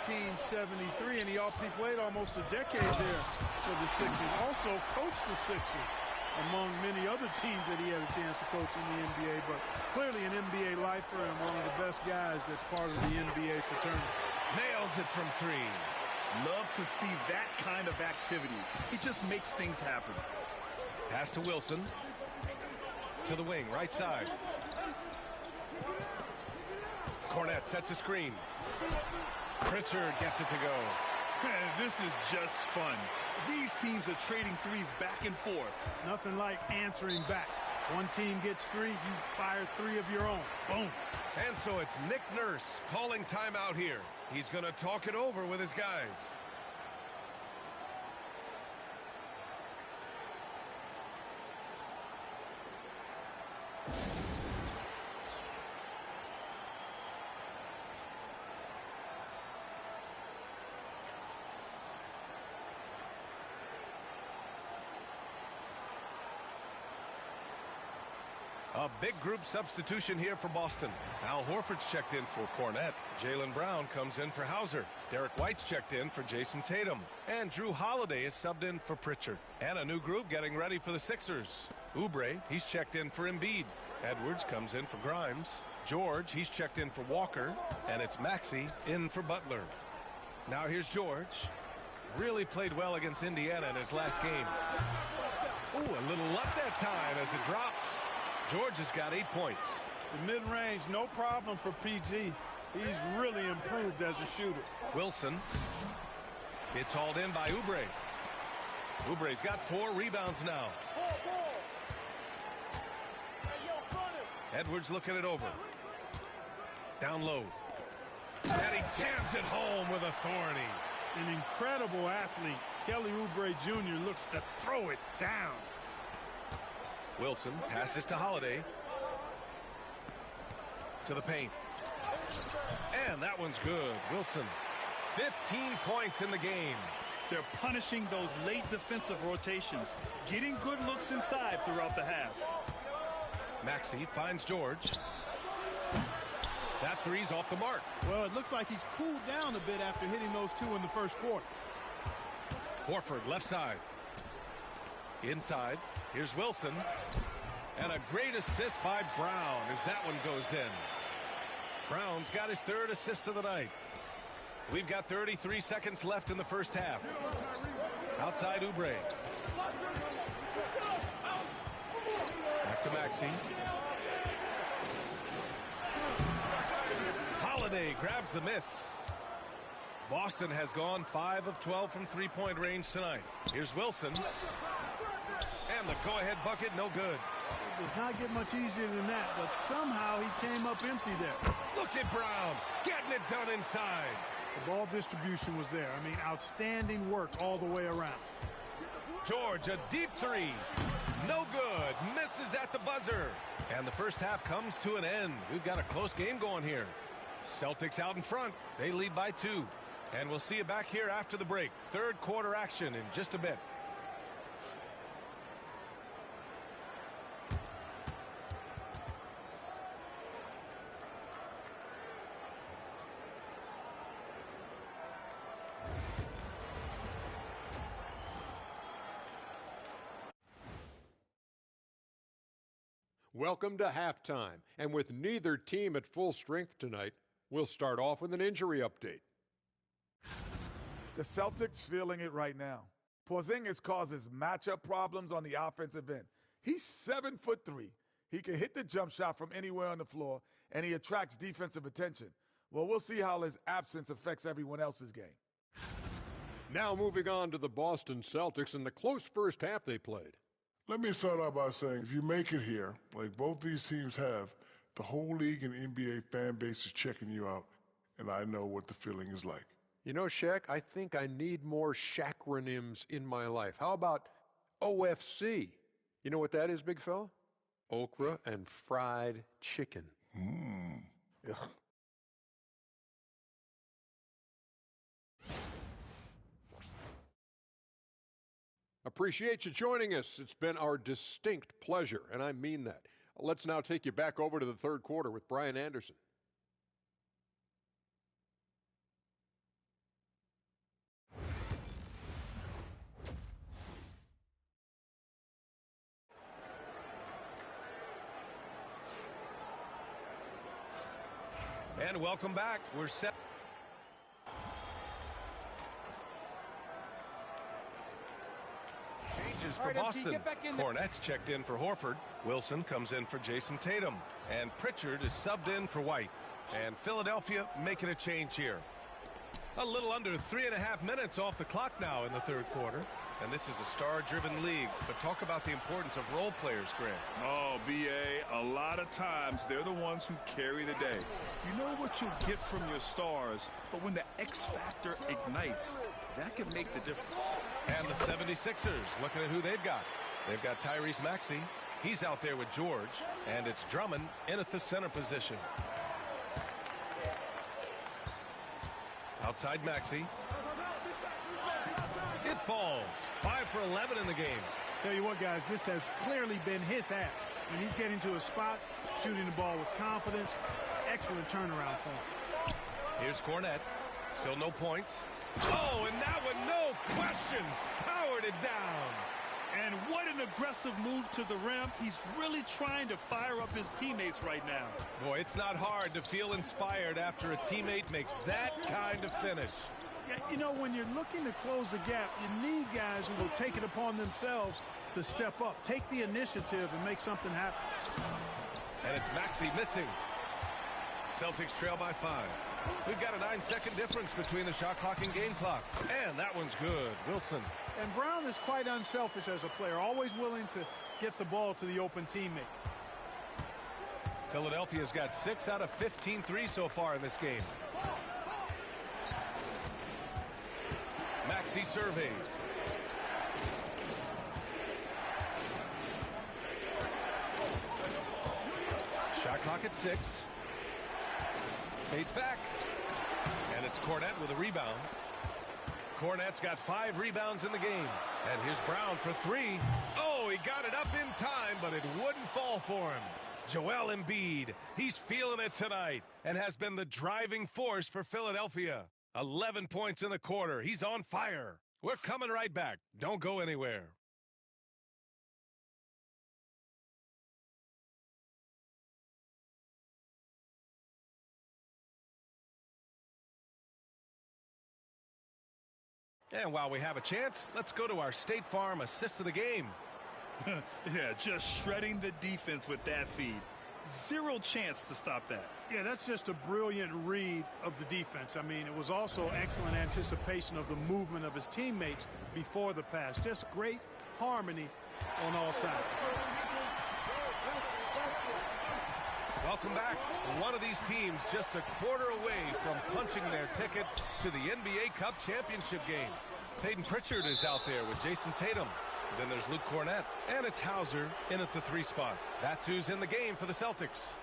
[SPEAKER 19] 1973, and he played almost a decade there for the Sixers. Also coached the Sixers, among many other teams that he had a chance to coach in the NBA, but clearly an NBA lifer and one of the best guys that's part of the NBA fraternity.
[SPEAKER 16] Nails it from 3.
[SPEAKER 17] Love to see that kind of activity. He just makes things happen.
[SPEAKER 16] Pass to Wilson. To the wing, right side. Cornette sets a screen. Pritchard gets it to go.
[SPEAKER 17] This is just fun. These teams are trading threes back and forth.
[SPEAKER 19] Nothing like answering back. One team gets 3, you fire 3 of your own. Boom.
[SPEAKER 16] And so it's Nick Nurse calling timeout here. He's going to talk it over with his guys. A big group substitution here for Boston. Al Horford's checked in for Cornette. Jaylen Brown comes in for Hauser. Derek White's checked in for Jason Tatum. And Drew Holiday is subbed in for Pritchard. And a new group getting ready for the Sixers. Oubre, he's checked in for Embiid. Edwards comes in for Grimes. George, he's checked in for Walker. And it's Maxey in for Butler. Now here's George. Really played well against Indiana in his last game. Ooh, a little luck that time as it drops. George has got 8 points.
[SPEAKER 19] The mid-range, no problem for PG. He's really improved as a shooter.
[SPEAKER 16] Wilson. It's hauled in by Oubre. Oubre's got 4 rebounds now. Edwards looking it over. Down low. And he jams it home with authority.
[SPEAKER 19] An incredible athlete. Kelly Oubre Jr. looks to throw it down.
[SPEAKER 16] Wilson passes to Holiday. To the paint. And that one's good. Wilson, 15 points in the game.
[SPEAKER 17] They're punishing those late defensive rotations, getting good looks inside throughout the half.
[SPEAKER 16] Maxey finds George. That three's off the mark.
[SPEAKER 19] Well, it looks like he's cooled down a bit after hitting those 2 in the first quarter.
[SPEAKER 16] Horford left side. Inside. Here's Wilson. And a great assist by Brown as that one goes in. Brown's got his 3rd assist of the night. We've got 33 seconds left in the first half. Outside Oubre. Back to Maxey. Holiday grabs the miss. Boston has gone 5 of 12 from three-point range tonight. Here's Wilson. And the go-ahead bucket, no good.
[SPEAKER 19] It does not get much easier than that, but somehow he came up empty there.
[SPEAKER 16] Look at Brown getting it done inside.
[SPEAKER 19] The ball distribution was there. I mean, outstanding work all the way around.
[SPEAKER 16] George, a deep 3. No good. Misses at the buzzer. And the first half comes to an end. We've got a close game going here. Celtics out in front. They lead by 2. And we'll see you back here after the break. Third quarter action in just a bit.
[SPEAKER 10] Welcome to halftime. And with neither team at full strength tonight, we'll start off with an injury update.
[SPEAKER 11] The Celtics feeling it right now. Porzingis causes matchup problems on the offensive end. He's 7'3". He can hit the jump shot from anywhere on the floor, and he attracts defensive attention. Well, we'll see how his absence affects everyone else's game.
[SPEAKER 10] Now moving on to the Boston Celtics and the close first half they played.
[SPEAKER 12] Let me start out by saying, if you make it here, like both these teams have, the whole league and NBA fan base is checking you out, and I know what the feeling is like.
[SPEAKER 10] You know, Shaq, I think I need more Shaqronyms in my life. How about OFC? You know what that is, big fella? Okra and fried chicken.
[SPEAKER 12] Ugh.
[SPEAKER 10] Appreciate you joining us. It's been our distinct pleasure, and I mean that. Let's now take you back over to the third quarter with Brian Anderson.
[SPEAKER 16] And welcome back. We're set. Changes for Boston. Cornette's checked in for Horford. Wilson comes in for Jason Tatum. And Pritchard is subbed in for White. And Philadelphia making a change here. A little under 3.5 minutes off the clock now in the third quarter. And this is a star-driven league. But talk about the importance of role players, Grant.
[SPEAKER 17] Oh, B.A., a lot of times they're the ones who carry the day. You know what you get from your stars, but when the X factor ignites, that can make the difference.
[SPEAKER 16] And the 76ers, looking at who they've got. They've got Tyrese Maxey. He's out there with George. And it's Drummond in at the center position. Outside Maxey. It falls. 5 for 11 in the game.
[SPEAKER 19] Tell you what, guys, this has clearly been his half. and he's getting to his spots, shooting the ball with confidence. Excellent turnaround for him.
[SPEAKER 16] Here's Cornette. Still no points. Oh, and that one, no question, powered it down.
[SPEAKER 17] And what an aggressive move to the rim. He's really trying to fire up his teammates right now.
[SPEAKER 16] Boy, it's not hard to feel inspired after a teammate makes that kind of finish.
[SPEAKER 19] Yeah, you know, when you're looking to close the gap, you need guys who will take it upon themselves to step up, take the initiative, and make something happen.
[SPEAKER 16] And it's Maxey missing. Celtics trail by 5. We've got a 9-second difference between the shot clock and game clock. And that one's good. Wilson.
[SPEAKER 19] And Brown is quite unselfish as a player, always willing to get the ball to the open teammate.
[SPEAKER 16] Philadelphia's got 6 out of 15 threes so far in this game. Maxey surveys. Shot clock at 6. Fades back. And it's Cornette with a rebound. Cornette's got 5 rebounds in the game. And here's Brown for 3. Oh, he got it up in time, but it wouldn't fall for him. Joel Embiid, he's feeling it tonight and has been the driving force for Philadelphia. 11 points in the quarter. He's on fire. We're coming right back. Don't go anywhere. And while we have a chance, let's go to our State Farm assist of the game.
[SPEAKER 17] Yeah, just shredding the defense with that feed. Zero chance to stop that.
[SPEAKER 19] Yeah, that's just a brilliant read of the defense. I mean, it was also excellent anticipation of the movement of his teammates before the pass. Just great harmony on all sides.
[SPEAKER 16] Welcome back. One of these teams just a quarter away from punching their ticket to the NBA Cup championship game. Peyton Pritchard is out there with Jason Tatum. Then there's Luke Cornette, and it's Hauser in at the 3 spot. That's who's in the game for the Celtics.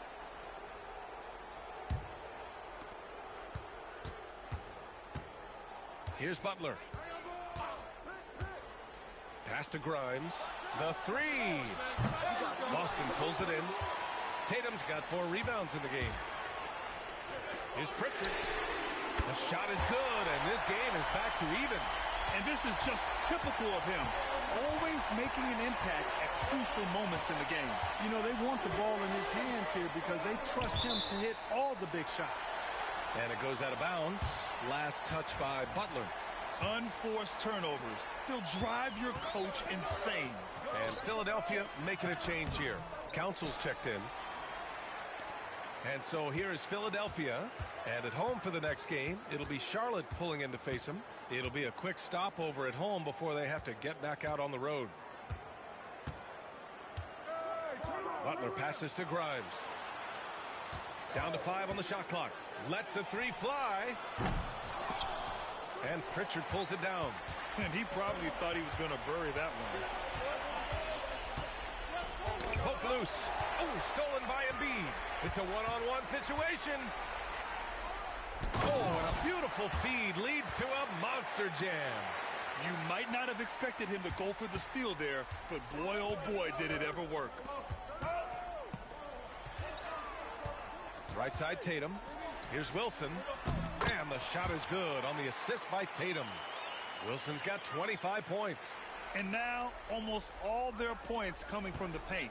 [SPEAKER 16] Here's Butler. Pass to Grimes. The 3. Boston pulls it in. Tatum's got 4 rebounds in the game. Here's Pritchard. The shot is good, and this game is back to even.
[SPEAKER 17] And this is just typical of him. Always making an impact at crucial moments in the game.
[SPEAKER 19] You know, they want the ball in his hands here because they trust him to hit all the big shots.
[SPEAKER 16] And it goes out of bounds. Last touch by Butler.
[SPEAKER 17] Unforced turnovers. They'll drive your coach insane.
[SPEAKER 16] And Philadelphia making a change here. Council's checked in. And so here is Philadelphia. And at home for the next game, it'll be Charlotte pulling in to face them. It'll be a quick stopover at home before they have to get back out on the road. Butler passes to Grimes. Down to 5 on the shot clock. Lets the 3 fly. And Pritchard pulls it down.
[SPEAKER 17] And he probably thought he was going to bury that one.
[SPEAKER 16] Poke loose. Oh, stolen by Embiid. It's a one-on-one situation. Oh, and a beautiful feed leads to a monster jam.
[SPEAKER 17] You might not have expected him to go for the steal there, but boy, oh boy, did it ever work.
[SPEAKER 16] Right side Tatum. Here's Wilson. And the shot is good on the assist by Tatum. Wilson's got 25 points.
[SPEAKER 17] And now almost all their points coming from the paint.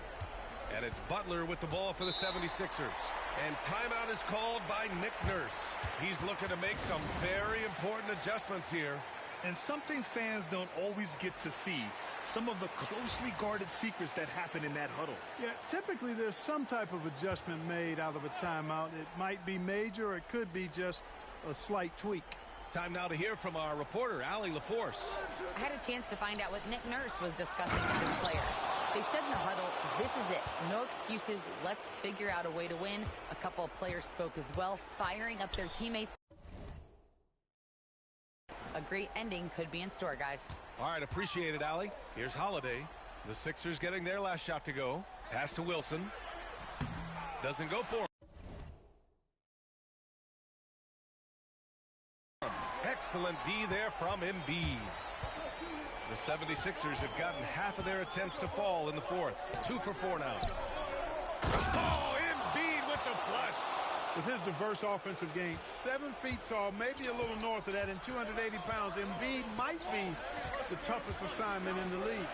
[SPEAKER 16] And it's Butler with the ball for the 76ers. And timeout is called by Nick Nurse. He's looking to make some very important adjustments here.
[SPEAKER 17] And something fans don't always get to see. Some of the closely guarded secrets that happen in that huddle.
[SPEAKER 19] Yeah, typically there's some type of adjustment made out of a timeout. It might be major, or it could be just a slight tweak.
[SPEAKER 16] Time now to hear from our reporter, Allie LaForce.
[SPEAKER 18] I had a chance to find out what Nick Nurse was discussing with his players. They said in the huddle, this is it. No excuses. Let's figure out a way to win. A couple of players spoke as well, firing up their teammates. A great ending could be in store, guys.
[SPEAKER 16] All right, appreciate it, Allie. Here's Holiday. The Sixers getting their last shot to go. Pass to Wilson. Doesn't go for him. Excellent D there from Embiid. The 76ers have gotten half of their attempts to fall in the fourth. 2 for 4 now. Oh, Embiid with the flush.
[SPEAKER 19] With his diverse offensive game, 7 feet tall, maybe a little north of that, and 280 pounds, Embiid might be the toughest assignment in the league.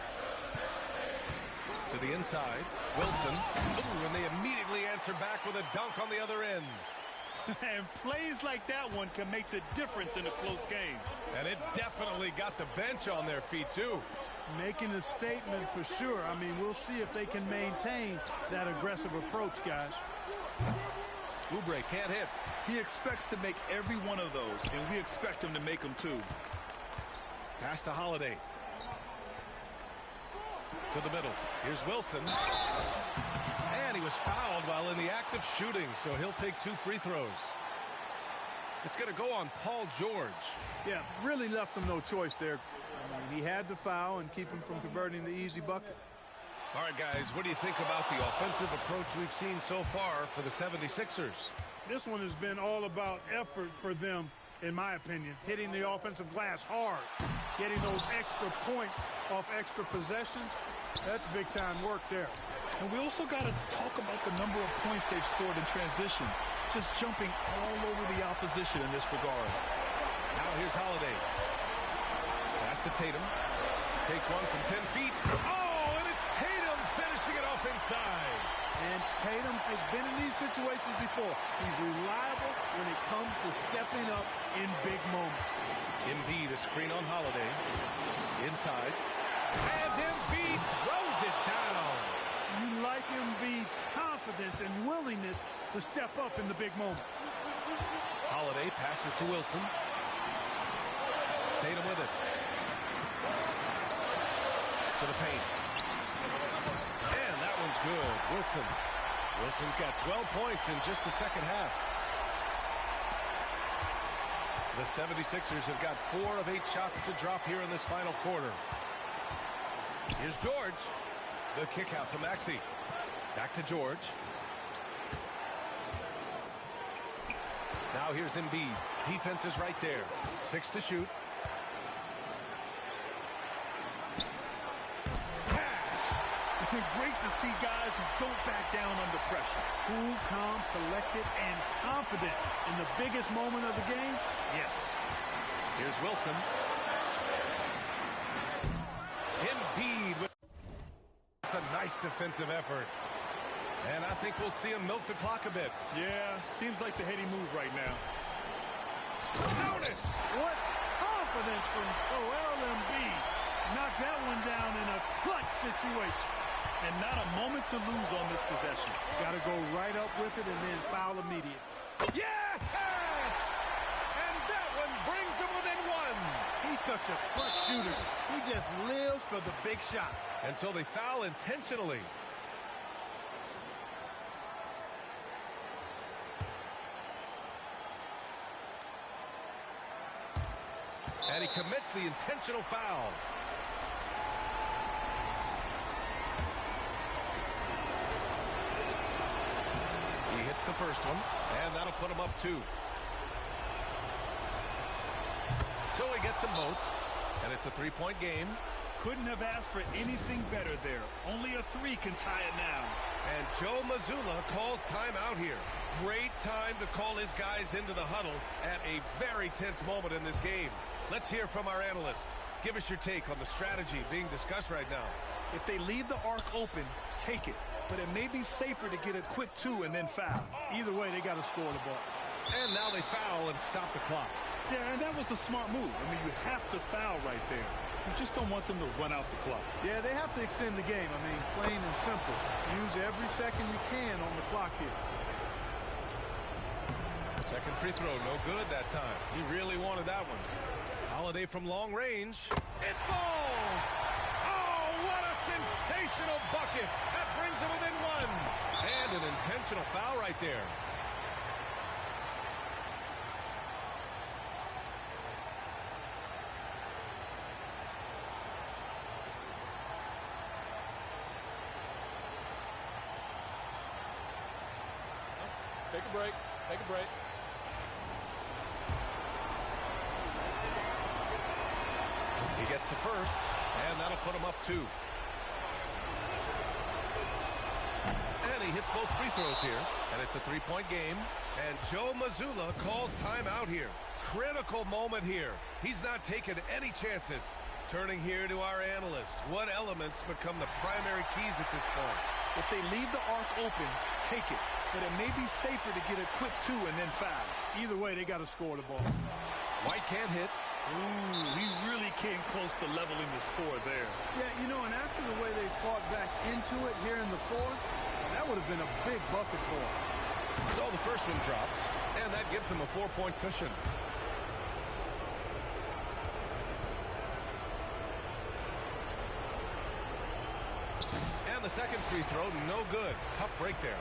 [SPEAKER 16] To the inside, Wilson. Ooh, and they immediately answer back with a dunk on the other end.
[SPEAKER 17] And plays like that one can make the difference in a close game.
[SPEAKER 16] And it definitely got the bench on their feet, too.
[SPEAKER 19] Making a statement for sure. I mean, we'll see if they can maintain that aggressive approach, guys.
[SPEAKER 16] Oubre can't hit.
[SPEAKER 17] He expects to make every one of those, and we expect him to make them too.
[SPEAKER 16] Pass to Holiday. To the middle. Here's Wilson. And he was fouled while in the act of shooting, so he'll take 2 free throws. It's going to go on Paul George.
[SPEAKER 19] Yeah, really left him no choice there. I mean, he had to foul and keep him from converting the easy bucket.
[SPEAKER 16] All right, guys, what do you think about the offensive approach we've seen so far for the 76ers?
[SPEAKER 19] This one has been all about effort for them, in my opinion. Hitting the offensive glass hard. Getting those extra points off extra possessions. That's big-time work there.
[SPEAKER 17] And we also got to talk about the number of points they've scored in transition. Just jumping all over the opposition in this regard.
[SPEAKER 16] Now here's Holiday. Pass to Tatum. Takes one from 10 feet. Oh, and it's Tatum finishing it off inside.
[SPEAKER 19] And Tatum has been in these situations before. He's reliable when it comes to stepping up in big moments.
[SPEAKER 16] Embiid, a screen on Holiday. Inside. And Embiid throws it down.
[SPEAKER 19] You like Embiid's confidence and willingness to step up in the big moment.
[SPEAKER 16] Holiday passes to Wilson. Tatum with it. To the paint. And that one's good. Wilson's got 12 points in just the second half. The 76ers have got 4 of 8 shots to drop here in this final quarter. Here's George. The kick out to Maxey. Back to George. Now here's Embiid. Defense is right there. 6 to shoot.
[SPEAKER 17] Great to see guys who don't back down under pressure.
[SPEAKER 19] Cool, calm, collected, and confident in the biggest moment of the game. Yes.
[SPEAKER 16] Here's Wilson. Embiid with a nice defensive effort. And I think we'll see him milk the clock a bit.
[SPEAKER 17] Yeah, seems like the heady move right now.
[SPEAKER 16] Count it!
[SPEAKER 19] What confidence from Joel Embiid. Knocked that one down in a clutch situation.
[SPEAKER 17] And not a moment to lose on this possession.
[SPEAKER 19] Got to go right up with it and then foul immediate.
[SPEAKER 16] Yes! And that one brings him within 1.
[SPEAKER 19] He's such a clutch shooter. He just lives for the big shot.
[SPEAKER 16] And so they foul intentionally. And he commits the intentional foul. He hits the first one, and that'll put him up 2. So he gets them both, and it's a 3-point game.
[SPEAKER 17] Couldn't have asked for anything better there. Only a 3 can tie it now.
[SPEAKER 16] And Joe Mazzulla calls timeout here. Great time to call his guys into the huddle at a very tense moment in this game. Let's hear from our analyst. Give us your take on the strategy being discussed right now.
[SPEAKER 17] If they leave the arc open, take it. But it may be safer to get a quick 2 and then foul.
[SPEAKER 19] Either way, they got to score the ball.
[SPEAKER 16] And now they foul and stop the clock.
[SPEAKER 17] Yeah, and that was a smart move. I mean, you have to foul right there. You just don't want them to run out the clock.
[SPEAKER 19] Yeah, they have to extend the game. I mean, plain and simple. Use every second you can on the clock here.
[SPEAKER 16] Second free throw, no good that time. He really wanted that one. Holiday from long range. It falls! Oh, what a sensational bucket! That brings him within 1. And an intentional foul right there.
[SPEAKER 6] Take a break. Take a break.
[SPEAKER 16] He gets the first, and that'll put him up 2. And he he hits both free throws here, and it's a three-point game. And Joe Mazzulla calls timeout here. Critical moment here. He's not taking any chances. Turning here to our analyst. What elements become the primary keys at this point?
[SPEAKER 17] If they leave the arc open, take it. But it may be safer to get a quick 2 and then foul. Either way, they got to score the ball.
[SPEAKER 16] White can't hit.
[SPEAKER 17] Ooh, he really came close to leveling the score there.
[SPEAKER 19] Yeah, you know, and after the way they fought back into it here in the fourth, that would have been a big bucket for him.
[SPEAKER 16] So the first one drops, and that gives him a 4-point cushion. And the second free throw, no good. Tough break there.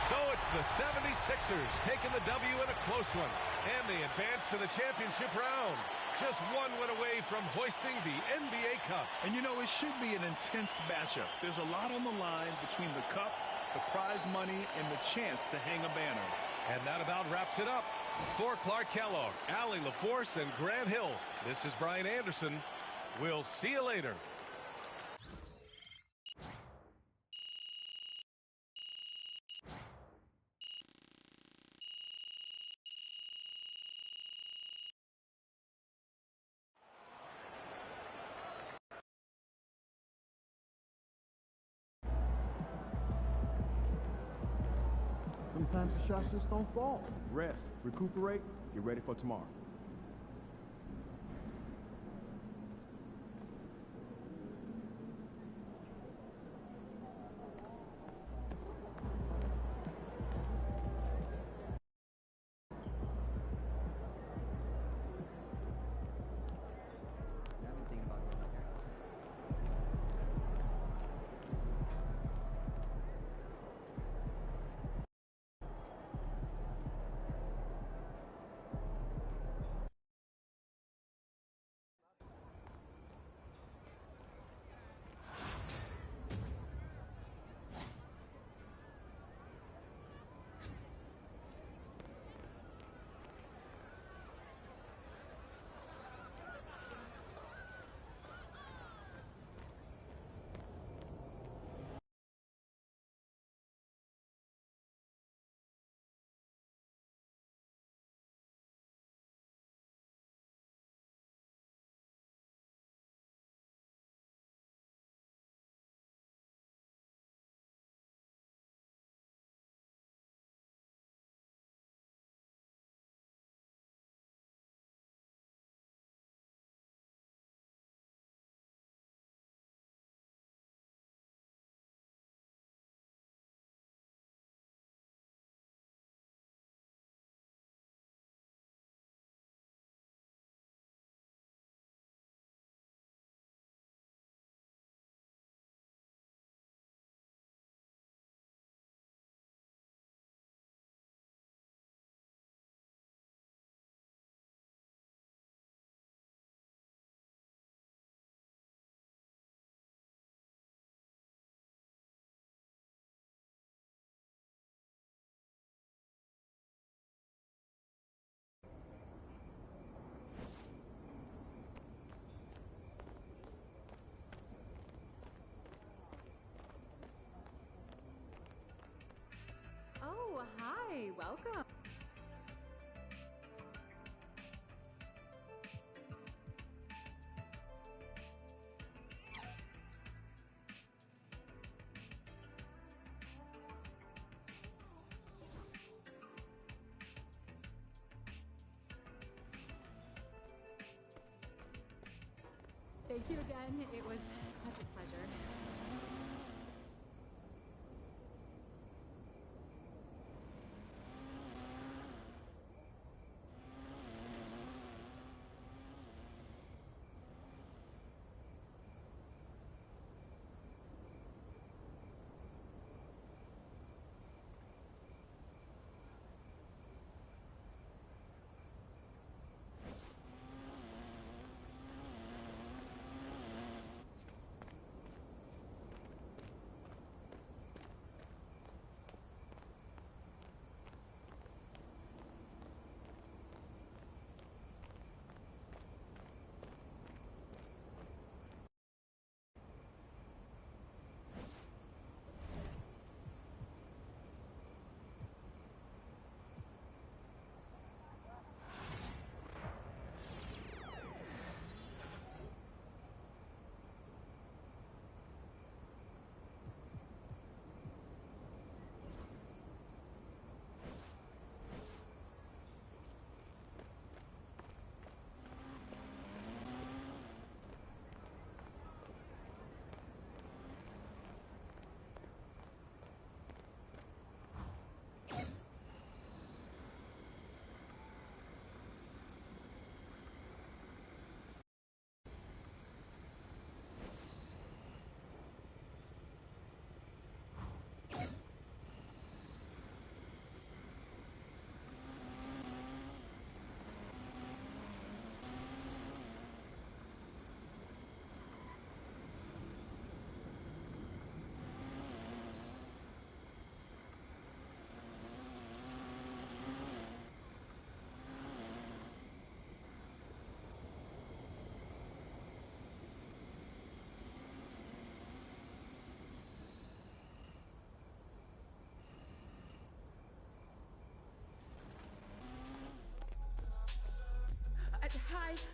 [SPEAKER 16] So it's the 76ers taking the W in a close one. And they advance to the championship round. Just one win away from hoisting the NBA Cup.
[SPEAKER 17] And you know, it should be an intense matchup. There's a lot on the line between the cup, the prize money, and the chance to hang a banner.
[SPEAKER 16] And that about wraps it up. For Clark Kellogg, Allie LaForce, and Grant Hill, this is Brian Anderson. We'll see you later.
[SPEAKER 2] Sometimes the shots just don't fall. Rest, recuperate, get ready for tomorrow.
[SPEAKER 15] Oh, hi. Welcome. Thank you again. It was such a pleasure.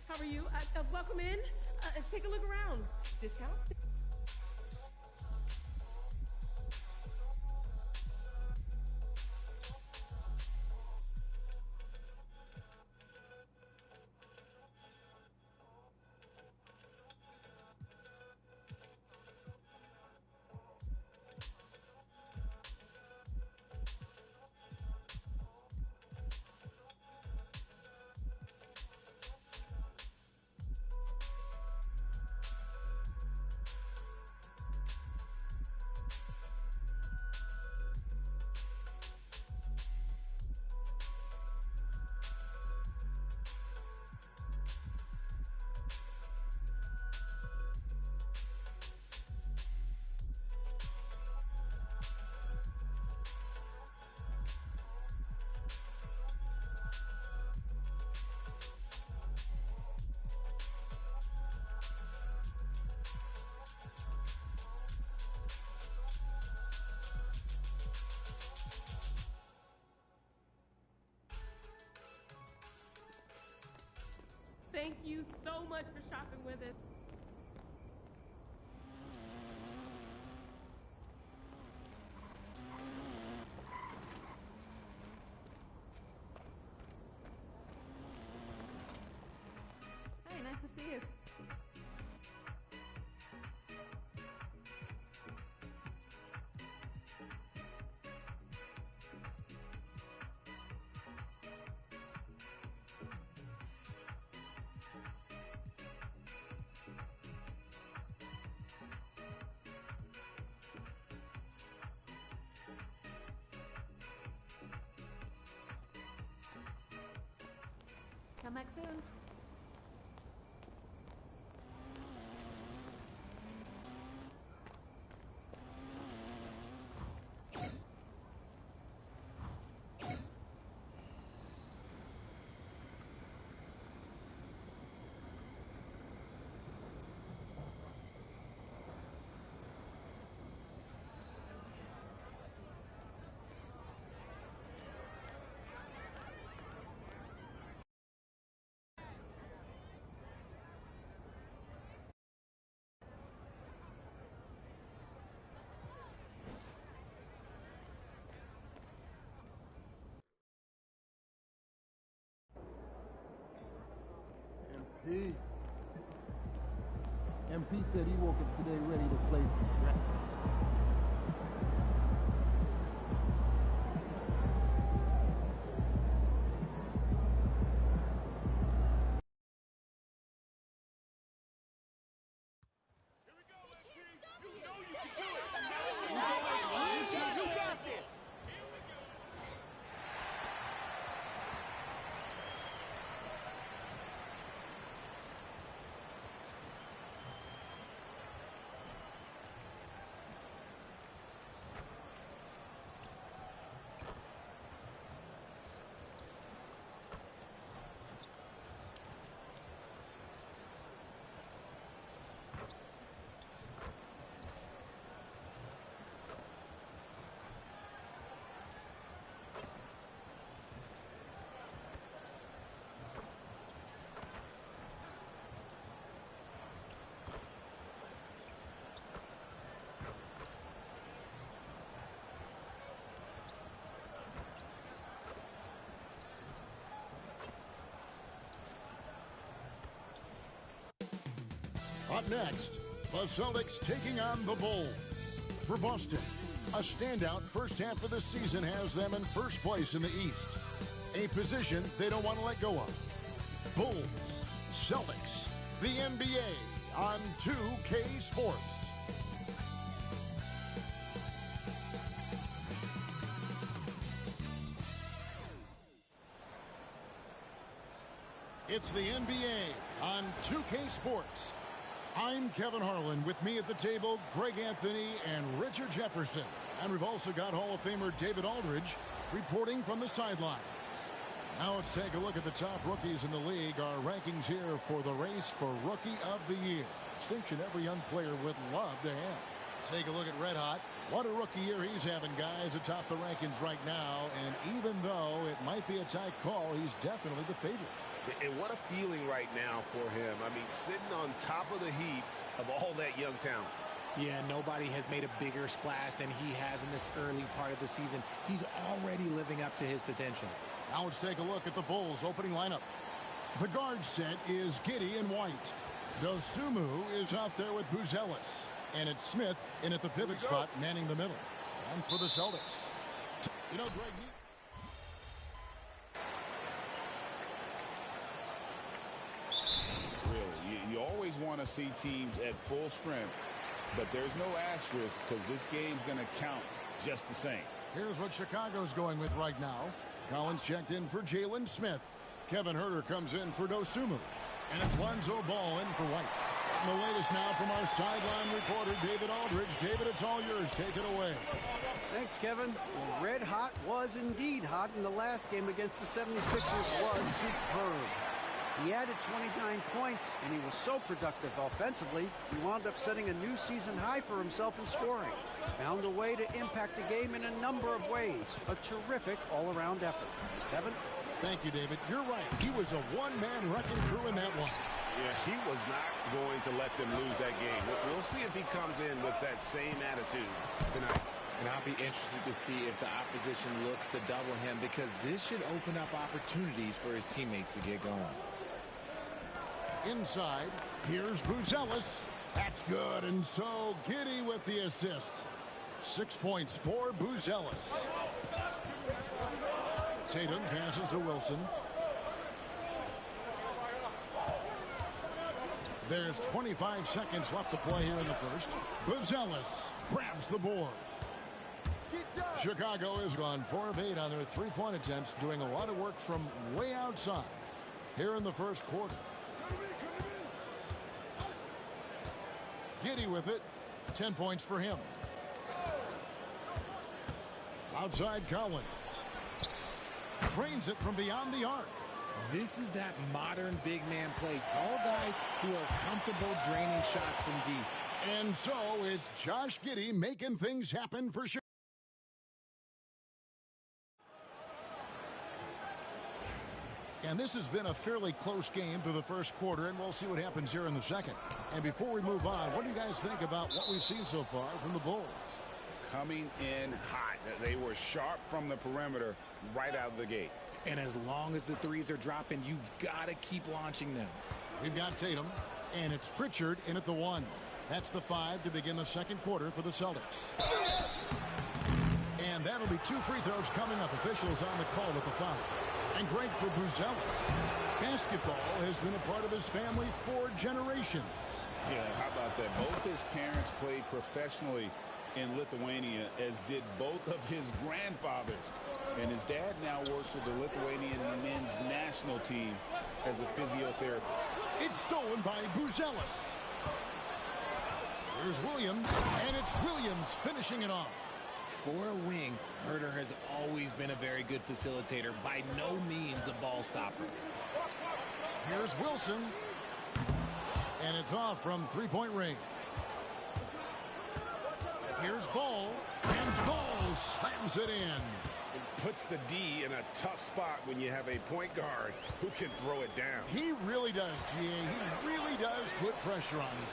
[SPEAKER 14] How are you? Welcome in. Take a look around. Discount? Thank you so much for shopping with us. Hey, nice to see you. Come back soon.
[SPEAKER 2] MP said he woke up today ready to slay some rap.
[SPEAKER 3] Up next, the Celtics taking on the Bulls. For Boston, a standout first half of the season has them in first place in the East, a position they don't want to let go of. Bulls, Celtics, the NBA on 2K Sports. It's the NBA on 2K Sports. I'm Kevin Harlan. With me at the table, Greg Anthony and Richard Jefferson. And we've also got Hall of Famer David Aldridge reporting from the sidelines. Now let's take a look at the top rookies in the league. Our rankings here for the race for Rookie of the Year. Distinction every young player would love to have.
[SPEAKER 20] Take a look at Red Hot.
[SPEAKER 3] What a rookie year he's having, guys, atop the rankings right now. And even though it might be a tight call, he's definitely the favorite.
[SPEAKER 1] And what a feeling right now for him. I mean, sitting on top of the heap of all that young talent.
[SPEAKER 20] Yeah, nobody has made a bigger splash than he has in this early part of the season. He's already living up to his potential.
[SPEAKER 3] Now let's take a look at the Bulls' opening lineup. The guard set is Giddey in white. Dosumu is out there with Buzelis. And it's Smith in at the pivot spot, manning the middle. And for the Celtics. You know, Greg...
[SPEAKER 9] Really, you always want to see teams at full strength, but there's no asterisk because this game's going to count just the same.
[SPEAKER 3] Here's what Chicago's going with right now. Collins checked in for Jalen Smith. Kevin Huerter comes in for Dosumu. And it's Lonzo Ball in for White. And the latest now from our sideline reporter, David Aldridge. David, it's all yours. Take it away.
[SPEAKER 7] Thanks, Kevin. Well, red hot was indeed hot, and the last game against the 76ers was superb. He added 29 points, and he was so productive offensively, he wound up setting a new season high for himself in scoring. Found a way to impact the game in a number of ways. A terrific all-around effort. Kevin?
[SPEAKER 3] Thank you, David. You're right. He was a one-man wrecking crew in that one.
[SPEAKER 1] Yeah, he was not going to let them lose that game. We'll see if he comes in with that same attitude tonight.
[SPEAKER 20] And I'll be interested to see if the opposition looks to double him, because this should open up opportunities for his teammates to get going.
[SPEAKER 3] Inside, here's Buzelis. That's good, and so Giddey with the assist. 6 points for Buzelis. Tatum passes to Wilson. There's 25 seconds left to play here in the first. Buzelis grabs the board. Chicago has gone 4 of 8 on their three-point attempts, doing a lot of work from way outside here in the first quarter. Giddey with it. 10 points for him. Outside Collins. Trains it from beyond the arc.
[SPEAKER 20] This is that modern big man play. Tall guys who are comfortable draining shots from deep.
[SPEAKER 3] And so it's Josh Giddey making things happen for sure. And this has been a fairly close game through the first quarter, and we'll see what happens here in the second. And before we move on, what do you guys think about what we've seen so far from the Bulls?
[SPEAKER 9] Coming in hot. They were sharp from the perimeter right out of the gate.
[SPEAKER 20] And as long as the threes are dropping, you've got to keep launching them.
[SPEAKER 3] We've got Tatum, and it's Pritchard in at the 1. That's the 5 to begin the second quarter for the Celtics. And that'll be 2 free throws coming up. Officials on the call with the foul. And great for Buzelis. Basketball has been a part of his family for generations.
[SPEAKER 9] Yeah, how about that? Both his parents played professionally in Lithuania, as did both of his grandfathers. And his dad now works for the Lithuanian men's national team as a physiotherapist.
[SPEAKER 3] It's stolen by Buzelis. Here's Williams, and it's Williams finishing it off.
[SPEAKER 20] For a wing, Huerter has always been a very good facilitator, by no means a ball stopper.
[SPEAKER 3] Here's Wilson, and it's off from three-point range. Here's Ball, and Ball slams it in.
[SPEAKER 1] It puts the D in a tough spot when you have a point guard who can throw it down.
[SPEAKER 3] He really does, G.A. He really does put pressure on him.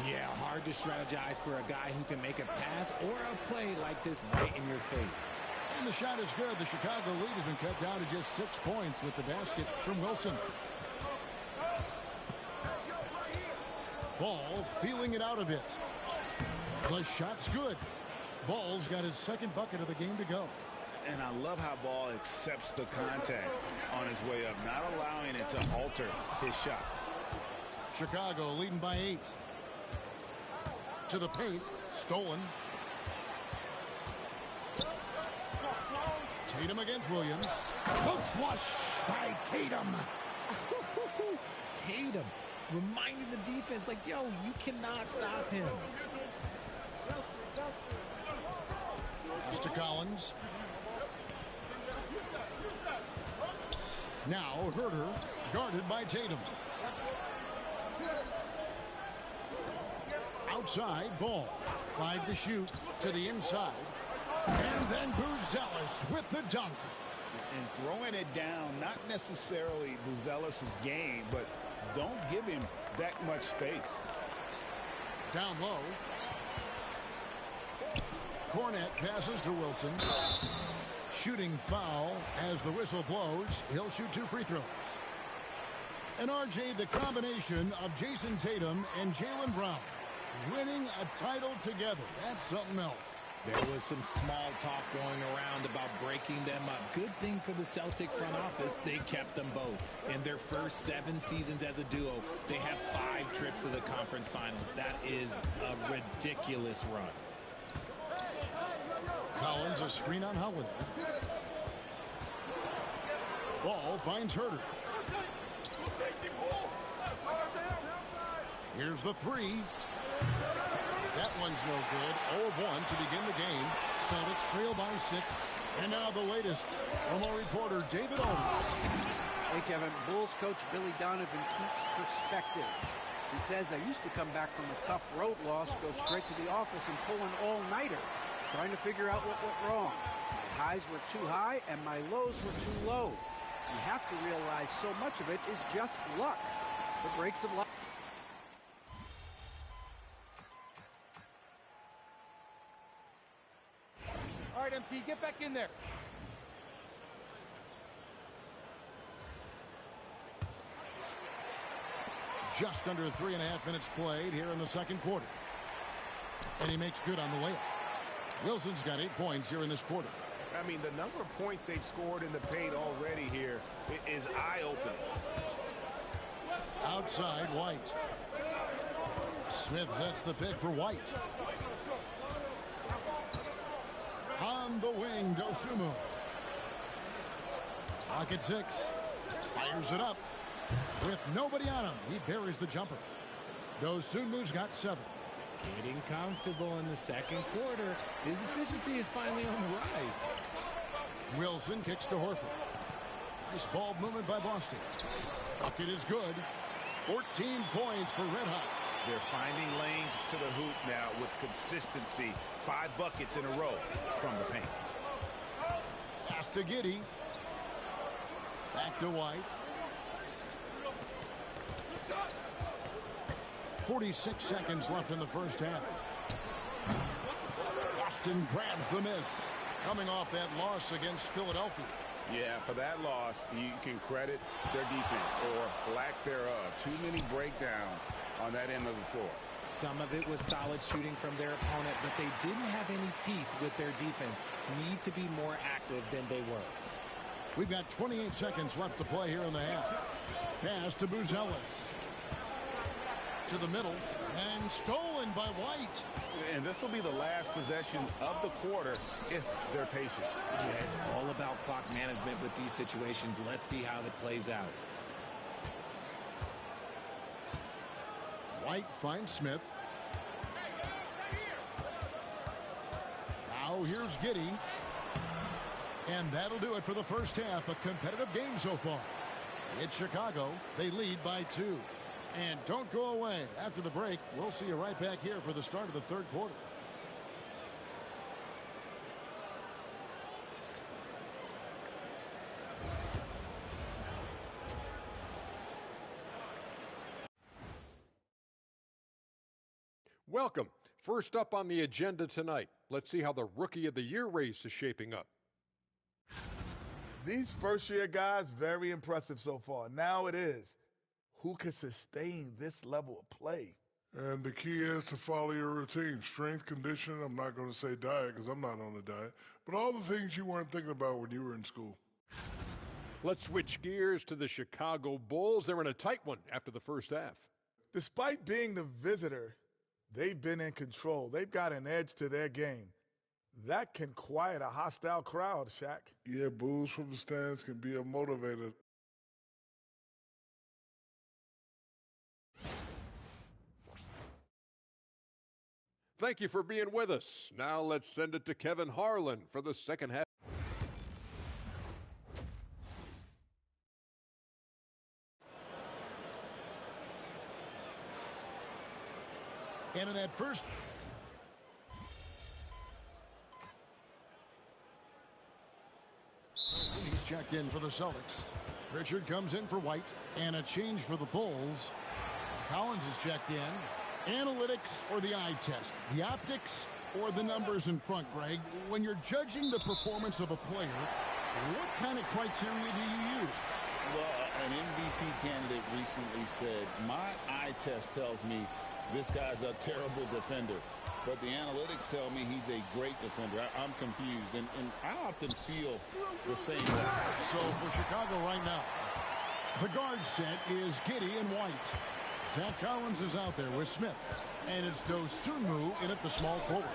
[SPEAKER 20] Yeah, hard to strategize for a guy who can make a pass or a play like this right in your face.
[SPEAKER 3] And the shot is good. The Chicago lead has been cut down to just 6 points with the basket from Wilson. Ball feeling it out a bit. The shot's good. Ball's got his second bucket of the game to go.
[SPEAKER 9] And I love how Ball accepts the contact on his way up, not allowing it to alter his shot.
[SPEAKER 3] Chicago leading by 8. To the paint, stolen. Tatum against Williams. The flush by Tatum.
[SPEAKER 20] Tatum reminding the defense, like, yo, you cannot stop him.
[SPEAKER 3] Pass to Collins. Now Huerter guarded by Tatum. outside, ball. 5 to shoot to the inside. And then Buzelis with the dunk.
[SPEAKER 9] And throwing it down, not necessarily Buzelis' game, but don't give him that much space.
[SPEAKER 3] Down low. Cornette passes to Wilson. Shooting foul as the whistle blows. He'll shoot 2 free throws. And RJ, the combination of Jason Tatum and Jaylen Brown winning a title together. That's something else.
[SPEAKER 20] There was some small talk going around about breaking them up. Good thing for the Celtic front office, they kept them both. In their first 7 seasons as a duo, they have 5 trips to the conference finals. That is a ridiculous run.
[SPEAKER 3] Collins, a screen on Holiday. Ball finds Herter. Here's the 3. That one's no good. 0 of 1 to begin the game. Celtics trail by 6. And now the latest from our reporter, David Aldridge.
[SPEAKER 7] Hey, Kevin. Bulls coach Billy Donovan keeps perspective. He says, I used to come back from a tough road loss, go straight to the office and pull an all-nighter, trying to figure out what went wrong. My highs were too high and my lows were too low. You have to realize so much of it is just luck. The breaks of luck.
[SPEAKER 5] All right, MP, get back in there.
[SPEAKER 3] Just under 3.5 minutes played here in the second quarter. And he makes good on the way up. Wilson's got 8 points here in this quarter.
[SPEAKER 1] I mean, the number of points they've scored in the paint already here is eye-opening.
[SPEAKER 3] Outside, White. Smith sets the pick for White. On the wing, Dosunmu. Clock at 6. Fires it up. With nobody on him, he buries the jumper. Dosunmu's got 7.
[SPEAKER 20] Getting comfortable in the second quarter. His efficiency is finally on the rise.
[SPEAKER 3] Wilson kicks to Horford. Nice ball movement by Boston. Bucket is good. 14 points for Red Hot.
[SPEAKER 9] They're finding lanes to the hoop now with consistency. 5 buckets in a row from the paint.
[SPEAKER 3] Pass to Giddey. Back to White. 46 seconds left in the first half. Boston grabs the miss. Coming off that loss against Philadelphia.
[SPEAKER 1] Yeah, for that loss, you can credit their defense or lack thereof. Too many breakdowns on that end of the floor.
[SPEAKER 20] Some of it was solid shooting from their opponent, but they didn't have any teeth with their defense. Need to be more active than they were.
[SPEAKER 3] We've got 28 seconds left to play here in the half. Pass to Buzelis. To the middle, and stolen by White.
[SPEAKER 1] And this will be the last possession of the quarter if they're patient.
[SPEAKER 20] Yeah, it's all about clock management with these situations. Let's see how that plays out.
[SPEAKER 3] White finds Smith. Now here's Giddey. And that'll do it for the first half. A competitive game so far. It's Chicago. They lead by 2. And don't go away. After the break, we'll see you right back here for the start of the third quarter.
[SPEAKER 10] Welcome. First up on the agenda tonight, let's see how the Rookie of the Year race is shaping up.
[SPEAKER 11] These first-year guys, very impressive so far. Now it is, who can sustain this level of play?
[SPEAKER 12] And the key is to follow your routine. Strength, conditioning, I'm not going to say diet because I'm not on the diet, but all the things you weren't thinking about when you were in school.
[SPEAKER 10] Let's switch gears to the Chicago Bulls. They're in a tight one after the first half.
[SPEAKER 11] Despite being the visitor, they've been in control. They've got an edge to their game. That can quiet a hostile crowd, Shaq.
[SPEAKER 12] Yeah, boos from the stands can be a motivator.
[SPEAKER 10] Thank you for being with us. Now let's send it to Kevin Harlan for the second half.
[SPEAKER 3] And in that first... He's checked in for the Celtics. Pritchard comes in for White. And a change for the Bulls. Collins is checked in. Analytics or the eye test? The optics or the numbers in front, Greg? When you're judging the performance of a player, what kind of criteria do you use?
[SPEAKER 9] Well, an MVP candidate recently said, my eye test tells me this guy's a terrible defender, but the analytics tell me he's a great defender. I'm confused, and I often feel the same way.
[SPEAKER 3] So for Chicago right now, the guard set is Giddey and White. Zach Collins is out there with Smith. And it's Dosunmu in at the small forward.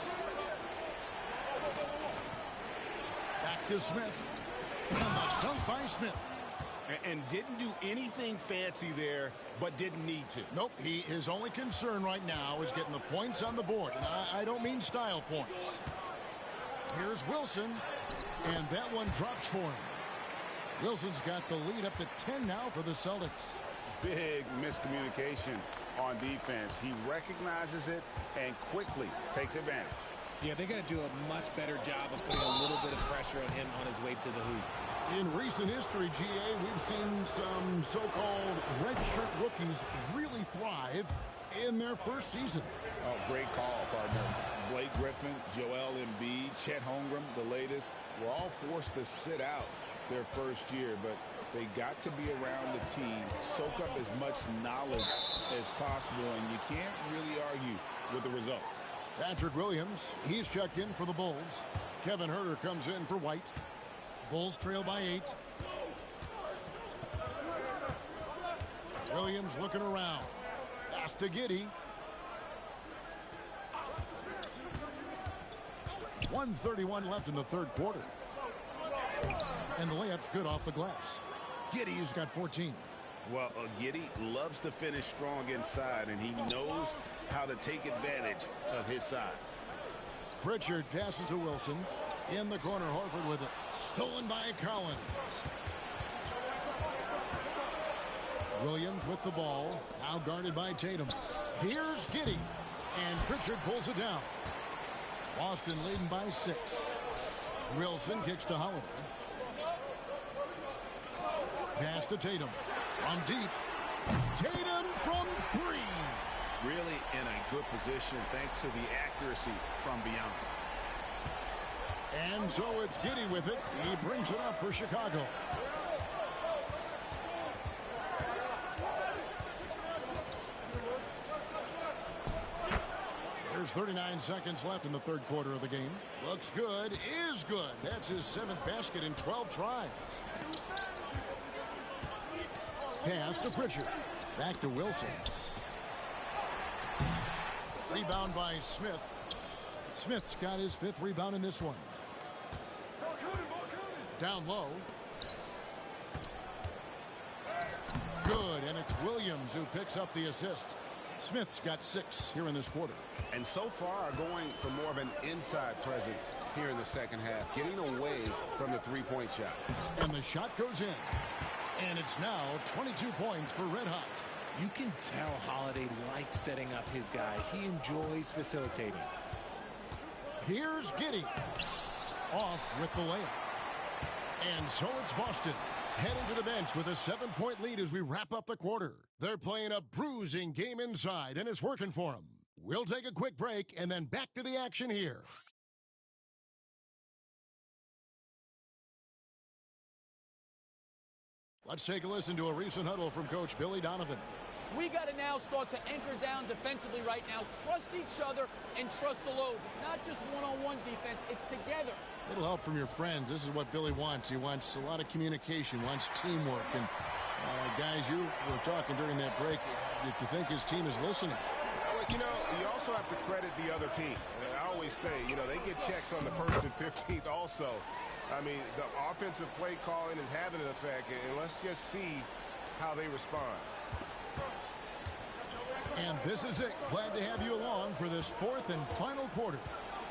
[SPEAKER 3] Back to Smith. And the dunk by Smith.
[SPEAKER 1] And didn't do anything fancy there, but didn't need to.
[SPEAKER 3] Nope, his only concern right now is getting the points on the board. And I don't mean style points. Here's Wilson. And that one drops for him. Wilson's got the lead up to 10 now for the Celtics.
[SPEAKER 1] Big miscommunication on defense. He recognizes it and quickly takes advantage.
[SPEAKER 20] Yeah, they're going to do a much better job of putting a little bit of pressure on him on his way to the hoop.
[SPEAKER 3] In recent history, GA, we've seen some so-called redshirt rookies really thrive in their first season.
[SPEAKER 9] Oh, great call, partner. Blake Griffin, Joel Embiid, Chet Holmgren, the latest, were all forced to sit out their first year, but they got to be around the team, soak up as much knowledge as possible, and you can't really argue with the results.
[SPEAKER 3] Patrick Williams, he's checked in for the Bulls. Kevin Huerter comes in for White. Bulls trail by 8. Williams looking around. Pass to Giddey. 1:31 left in the third quarter. And the layup's good off the glass. Giddey's got 14.
[SPEAKER 1] Well, Giddey loves to finish strong inside, and he knows how to take advantage of his size.
[SPEAKER 3] Pritchard passes to Wilson. In the corner, Horford with it. Stolen by Collins. Williams with the ball. Now guarded by Tatum. Here's Giddey. And Pritchard pulls it down. Boston leading by 6. Wilson kicks to Holiday. Pass to Tatum. From deep. Tatum from 3.
[SPEAKER 1] Really in a good position thanks to the accuracy from beyond.
[SPEAKER 3] And so it's Giddey with it. He brings it up for Chicago. There's 39 seconds left in the third quarter of the game. Looks good. Is good. That's his 7th basket in 12 tries. Pass to Pritchard. Back to Wilson. Rebound by Smith. Smith's got his 5th rebound in this one. Down low. Good, and it's Williams who picks up the assist. Smith's got 6 here in this quarter.
[SPEAKER 1] And so far are going for more of an inside presence here in the second half, getting away from the three-point shot.
[SPEAKER 3] And the shot goes in. And it's now 22 points for Red Hot.
[SPEAKER 20] You can tell Holiday likes setting up his guys. He enjoys facilitating.
[SPEAKER 3] Here's Giddey. Off with the layup. And so it's Boston heading to the bench with a 7-point lead as we wrap up the quarter. They're playing a bruising game inside, and it's working for them. We'll take a quick break and then back to the action here. Let's take a listen to a recent huddle from Coach Billy Donovan.
[SPEAKER 21] We got to now start to anchor down defensively right now. Trust each other and trust the load. It's not just one-on-one defense. It's together.
[SPEAKER 3] Little help from your friends. This is what Billy wants. He wants a lot of communication, wants teamwork. And guys, you were talking during that break. You think his team is listening?
[SPEAKER 1] Well, you know, you also have to credit the other team. I always say, you know, they get checks on the 1st and 15th also. I mean, the offensive play calling is having an effect, and let's just see how they respond.
[SPEAKER 3] And this is it. Glad to have you along for this 4th and final quarter.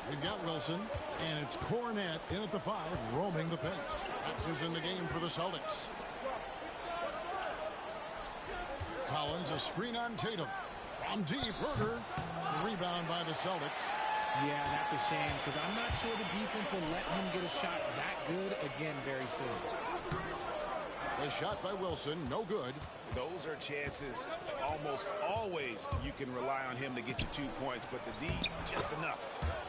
[SPEAKER 3] We've got Wilson, and it's Cornette in at the 5, roaming the paint. That's who's in the game for the Celtics. Collins, a screen on Tatum. From deep, Huerter. Rebound by the Celtics.
[SPEAKER 20] Yeah, that's a shame because I'm not sure the defense will let him get a shot that good again very soon.
[SPEAKER 3] The shot by Wilson, no good.
[SPEAKER 9] Those are chances almost always you can rely on him to get you 2 points, but the D, just enough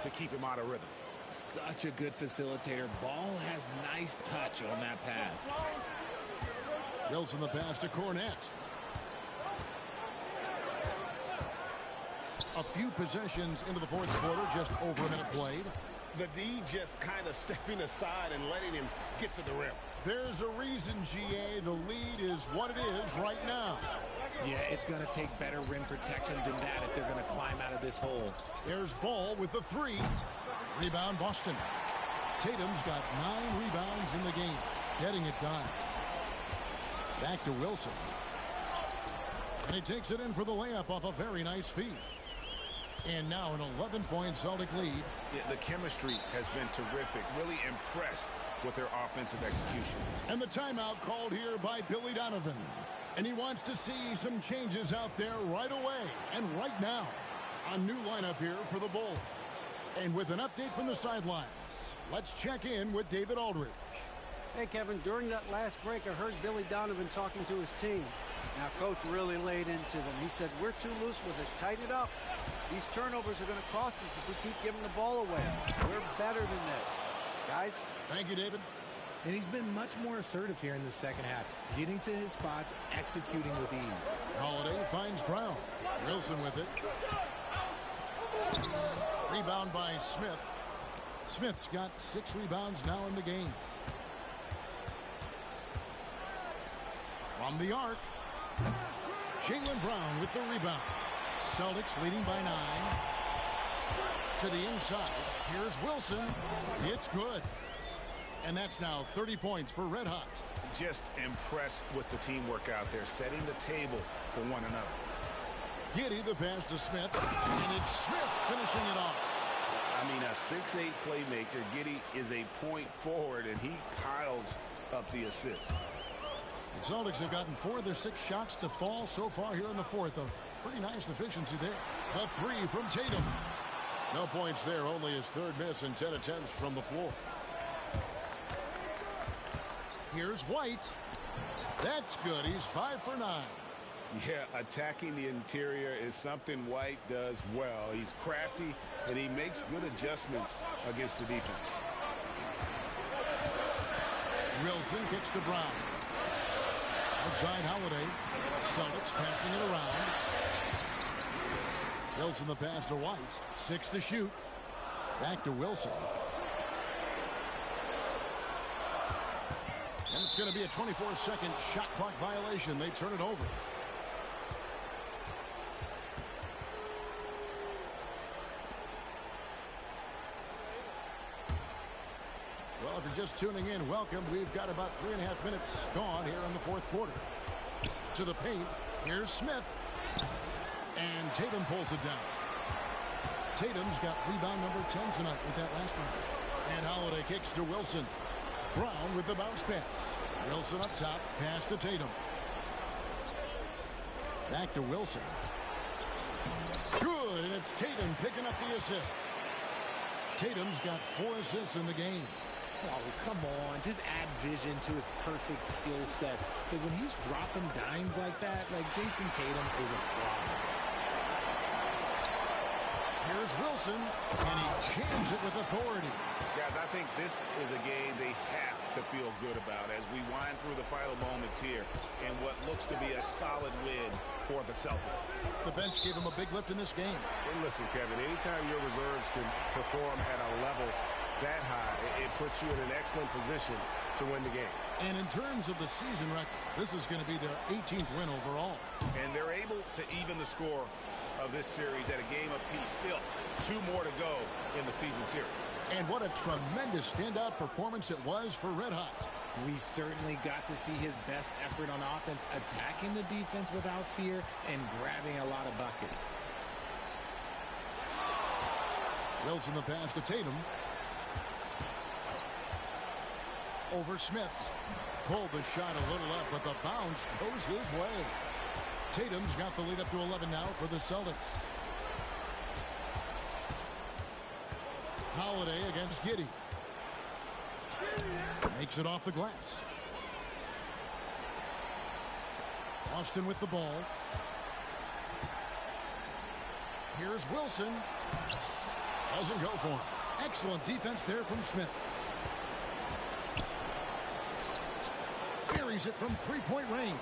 [SPEAKER 9] to keep him out of rhythm.
[SPEAKER 20] Such a good facilitator. Ball has nice touch on that pass.
[SPEAKER 3] Wilson the pass to Cornette. A few possessions into the fourth quarter, just over a minute played.
[SPEAKER 9] The D just kind of stepping aside and letting him get to the rim.
[SPEAKER 3] There's a reason, GA, the lead is what it is right now.
[SPEAKER 20] Yeah, it's going to take better rim protection than that if they're going to climb out of this hole.
[SPEAKER 3] There's Ball with the three. Rebound, Boston. Tatum's got 9 rebounds in the game, getting it done. Back to Wilson. And he takes it in for the layup off a very nice feed. And now an 11-point Celtic lead.
[SPEAKER 9] Yeah, the chemistry has been terrific. Really impressed with their offensive execution.
[SPEAKER 3] And the timeout called here by Billy Donovan. And he wants to see some changes out there right away and right now. A new lineup here for the Bulls. And with an update from the sidelines, let's check in with David Aldridge.
[SPEAKER 7] Hey, Kevin, during that last break, I heard Billy Donovan talking to his team. Now, Coach really laid into them. He said, we're too loose with it. Tighten it up. These turnovers are going to cost us if we keep giving the ball away. We're better than this. Guys?
[SPEAKER 3] Thank you, David.
[SPEAKER 20] And he's been much more assertive here in the second half, getting to his spots, executing with ease.
[SPEAKER 3] Holiday finds Brown. Wilson with it. Rebound by Smith. Smith's got 6 rebounds now in the game. From the arc, Jaylen Brown with the rebound. Celtics leading by 9. To the inside. Here's Wilson. It's good. And that's now 30 points for Red Hot.
[SPEAKER 9] Just impressed with the teamwork out there, setting the table for one another.
[SPEAKER 3] Giddey the pass to Smith. And it's Smith finishing it off.
[SPEAKER 9] I mean, a 6'8 playmaker. Giddey is a point forward, and he piles up the assists.
[SPEAKER 3] The Celtics have gotten 4 of their 6 shots to fall so far here in the fourth. A pretty nice efficiency there. The 3 from Tatum. No points there, only his 3rd miss and 10 attempts from the floor. Here's White. That's good. He's 5 for 9.
[SPEAKER 9] Yeah, attacking the interior is something White does well. He's crafty, and he makes good adjustments against the defense.
[SPEAKER 3] Wilson kicks to Brown. Outside Holiday. Celtics passing it around. Wilson the pass to White. 6 to shoot. Back to Wilson. And it's going to be a 24-second shot clock violation. They turn it over. Well, if you're just tuning in, welcome. We've got about 3.5 minutes gone here in the fourth quarter. To the paint. Here's Smith. And Tatum pulls it down. Tatum's got rebound number 10 tonight with that last one. And Holiday kicks to Wilson. Brown with the bounce pass. Wilson up top. Pass to Tatum. Back to Wilson. Good, and it's Tatum picking up the assist. Tatum's got 4 assists in the game.
[SPEAKER 20] Oh, come on. Just add vision to his perfect skill set. But when he's dropping dimes like that, like Jason Tatum is a problem.
[SPEAKER 3] Here's Wilson, and he jams it with authority.
[SPEAKER 9] Guys, I think this is a game they have to feel good about as we wind through the final moments here in what looks to be a solid win for the Celtics.
[SPEAKER 3] The bench gave him a big lift in this game.
[SPEAKER 1] And listen, Kevin, anytime your reserves can perform at a level that high, it puts you in an excellent position to win the game.
[SPEAKER 3] And in terms of the season record, this is going to be their 18th win overall.
[SPEAKER 9] And they're able to even the score of this series at a game apiece. Still 2 more to go in the season series.
[SPEAKER 3] And what a tremendous standout performance it was for Red Hot.
[SPEAKER 20] We certainly got to see his best effort on offense, attacking the defense without fear and grabbing a lot of buckets.
[SPEAKER 3] Wilson the pass to Tatum. Over Smith. Pulled the shot a little up, but the bounce goes his way. Tatum's got the lead up to 11 now for the Celtics. Holiday against Giddey. Makes it off the glass. Austin with the ball. Here's Wilson. Doesn't go for him. Excellent defense there from Smith. Buries it from three-point range.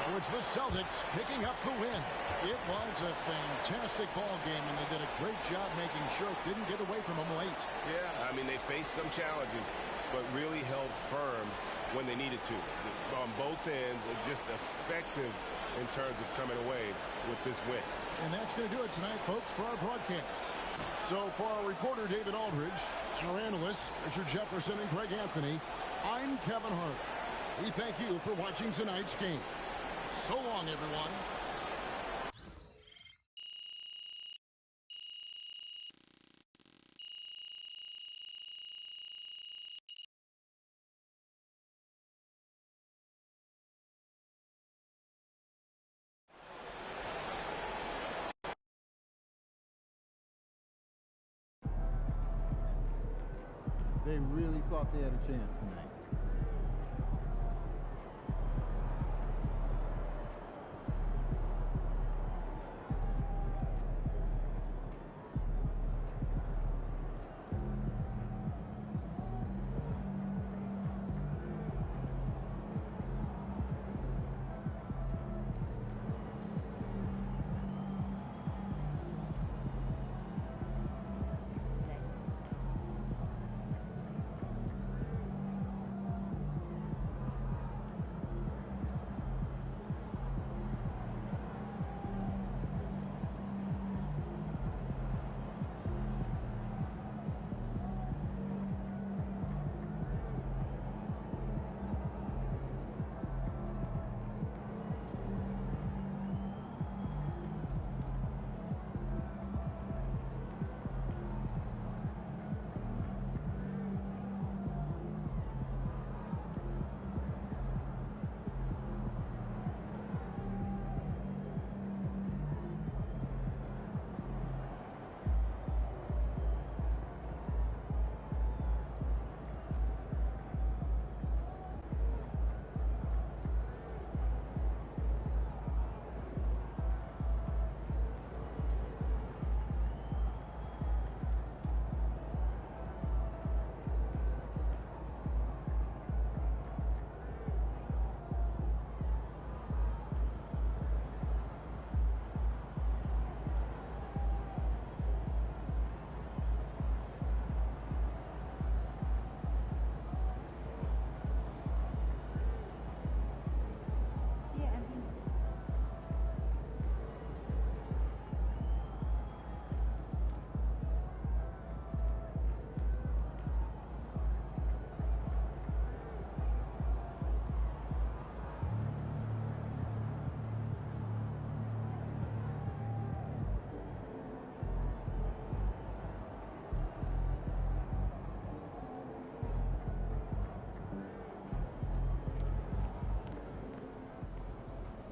[SPEAKER 3] So it's the Celtics picking up the win. It was a fantastic ball game, and they did a great job making sure it didn't get away from them late.
[SPEAKER 1] Yeah, I mean, they faced some challenges, but really held firm when they needed to. On both ends, just effective in terms of coming away with this win.
[SPEAKER 3] And that's going to do it tonight, folks, for our broadcast. So for our reporter, David Aldridge, and our analysts, Richard Jefferson and Greg Anthony, I'm Kevin Hart. We thank you for watching tonight's game. So long, everyone.
[SPEAKER 2] They really thought they had a chance tonight.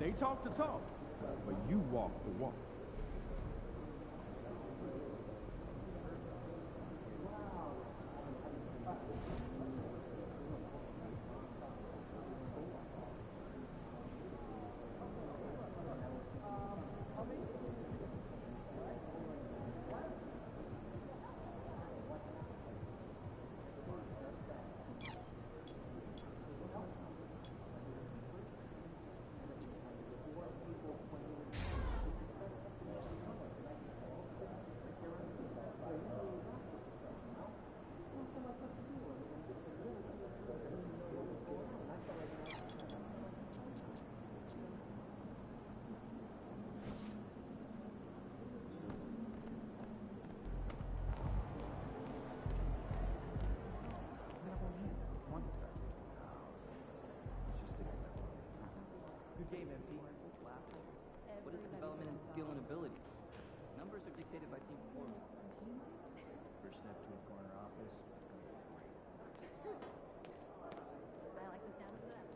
[SPEAKER 2] They talk the talk, but you walk the walk.
[SPEAKER 4] Good game, MP. What is the development in skill and ability? Numbers are dictated by team performance.
[SPEAKER 2] First step to a corner office.
[SPEAKER 15] I like the sound of that.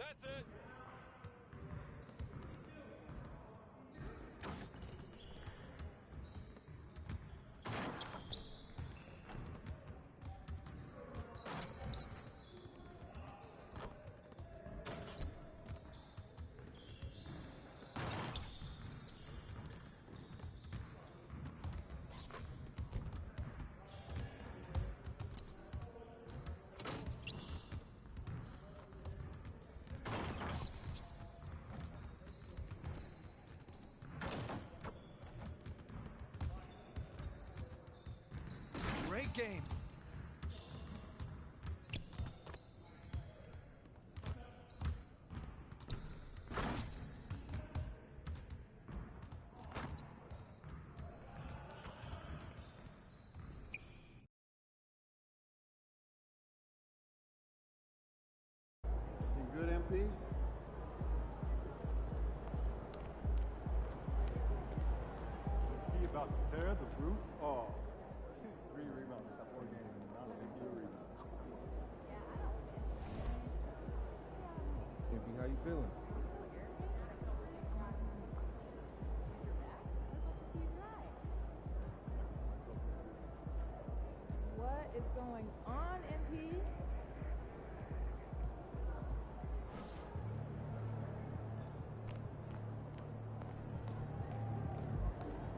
[SPEAKER 16] That's it. Great game.
[SPEAKER 2] You good, MP?
[SPEAKER 8] He about to tear the roof off. 3 rebounds, except 4 games, not a big deal rebound.
[SPEAKER 5] MP, how you feeling?
[SPEAKER 22] What is going on, MP?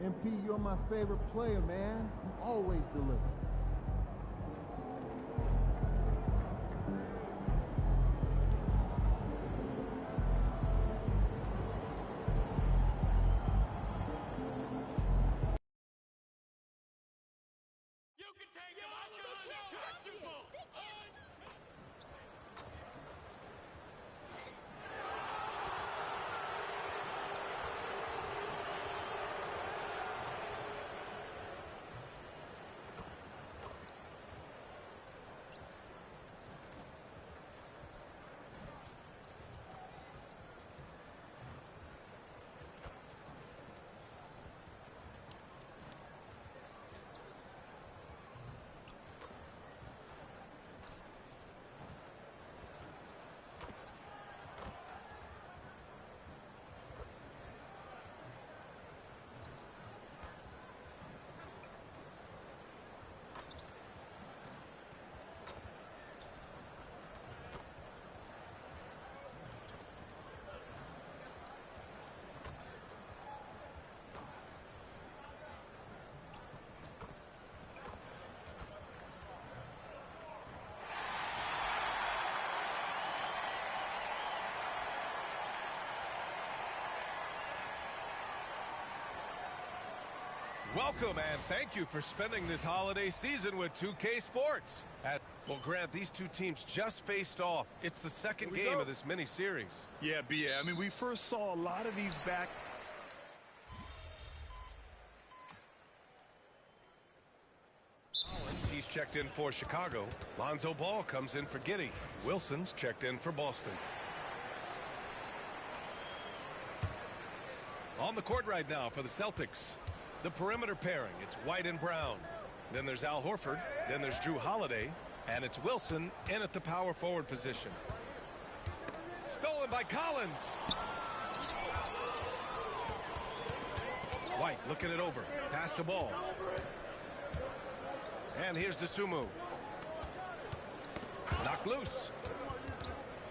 [SPEAKER 2] MP, you're my favorite player, man. You always deliver.
[SPEAKER 16] Welcome and thank you for spending this holiday season with 2K Sports. Well, Grant, these two teams just faced off. It's the second game of this mini-series.
[SPEAKER 17] Yeah, B.A. I mean, we first saw a lot of these back.
[SPEAKER 16] He's checked in for Chicago. Lonzo Ball comes in for Giddey. Wilson's checked in for Boston. On the court right now for the Celtics. The perimeter pairing, it's White and Brown. Then there's Al Horford. Then there's Drew Holiday. And it's Wilson in at the power forward position. Stolen by Collins. White looking it over. Pass the ball. And here's Dosunmu. Knocked loose.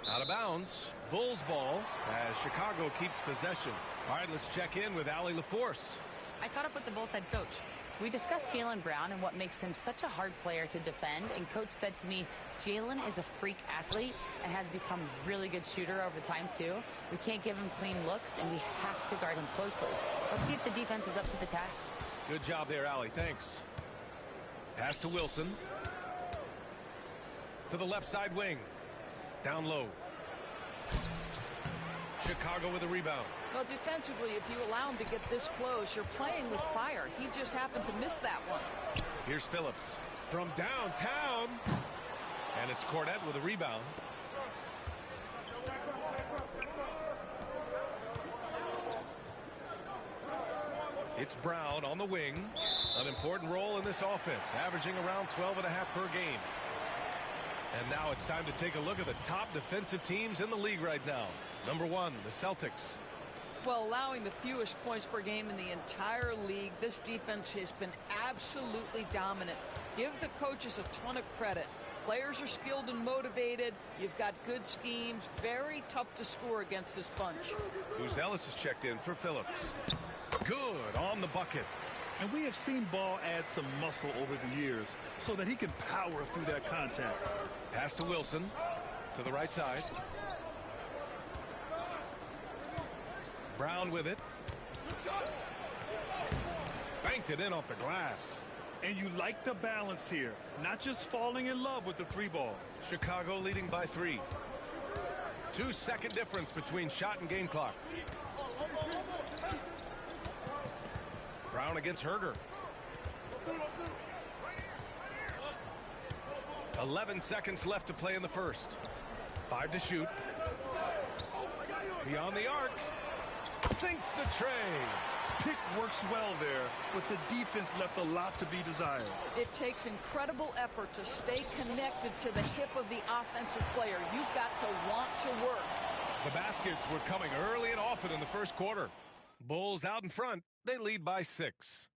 [SPEAKER 16] Out of bounds. Bulls ball as Chicago keeps possession. All right, let's check in with Allie LaForce.
[SPEAKER 18] I caught up with the Bulls head coach. We discussed Jaylen Brown and what makes him such a hard player to defend, and coach said to me, Jaylen is a freak athlete and has become a really good shooter over time too. We can't give him clean looks, and we have to guard him closely. Let's see if the defense is up to the task.
[SPEAKER 16] Good job there, Allie. Thanks. Pass to Wilson. To the left side wing. Down low. Chicago with a rebound.
[SPEAKER 23] Well, defensively, if you allow him to get this close, you're playing with fire. He just happened to miss that one.
[SPEAKER 16] Here's Phillips from downtown. And it's Cornette with a rebound. It's Brown on the wing. An important role in this offense, averaging around 12.5 per game. And now it's time to take a look at the top defensive teams in the league right now. Number 1, the Celtics.
[SPEAKER 23] Well, allowing the fewest points per game in the entire league, this defense has been absolutely dominant. Give the coaches a ton of credit. Players are skilled and motivated. You've got good schemes. Very tough to score against this bunch.
[SPEAKER 16] Ellis is checked in for Phillips. Good on the bucket.
[SPEAKER 17] And we have seen Ball add some muscle over the years so that he can power through that contact.
[SPEAKER 16] Pass to Wilson to the right side. Brown with it. Banked it in off the glass.
[SPEAKER 17] And you like the balance here, not just falling in love with the 3-ball.
[SPEAKER 16] Chicago leading by 3. 2-second difference between shot and game clock. Brown against Herder. 11 seconds left to play in the first. 5 to shoot. Beyond the arc. Sinks the tray.
[SPEAKER 17] Pick works well there, but the defense left a lot to be desired.
[SPEAKER 23] It takes incredible effort to stay connected to the hip of the offensive player. You've got to want to work.
[SPEAKER 16] The baskets were coming early and often in the first quarter. Bulls out in front. They lead by 6.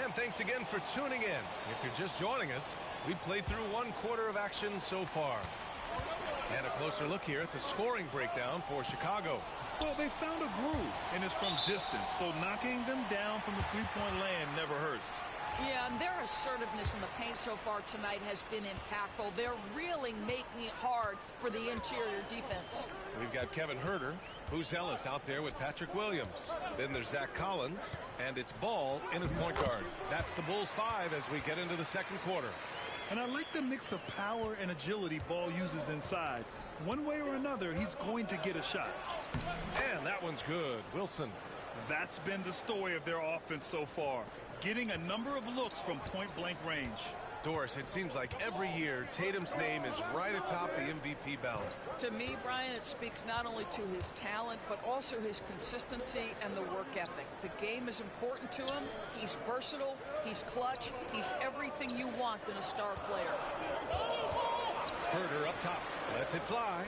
[SPEAKER 16] And thanks again for tuning in. If you're just joining us, we played through 1 quarter of action so far. And a closer look here at the scoring breakdown for Chicago.
[SPEAKER 17] Well, they found a groove, and it's from distance, so knocking them down from the three-point land never hurts.
[SPEAKER 23] Yeah, and their assertiveness in the paint so far tonight has been impactful. They're really making it hard for the interior defense.
[SPEAKER 16] We've got Kevin Herder, Ellis out there with Patrick Williams. Then there's Zach Collins, and it's Ball in at point guard. That's the Bulls 5 as we get into the second quarter.
[SPEAKER 17] And I like the mix of power and agility Ball uses inside. One way or another, he's going to get a shot.
[SPEAKER 16] And that one's good. Wilson.
[SPEAKER 17] That's been the story of their offense so far, getting a number of looks from point-blank range.
[SPEAKER 16] Doris, it seems like every year Tatum's name is right atop the MVP ballot.
[SPEAKER 23] To me, Brian, it speaks not only to his talent, but also his consistency and the work ethic. The game is important to him. He's versatile. He's clutch. He's everything you want in a star player.
[SPEAKER 16] Herder up top. Lets it fly.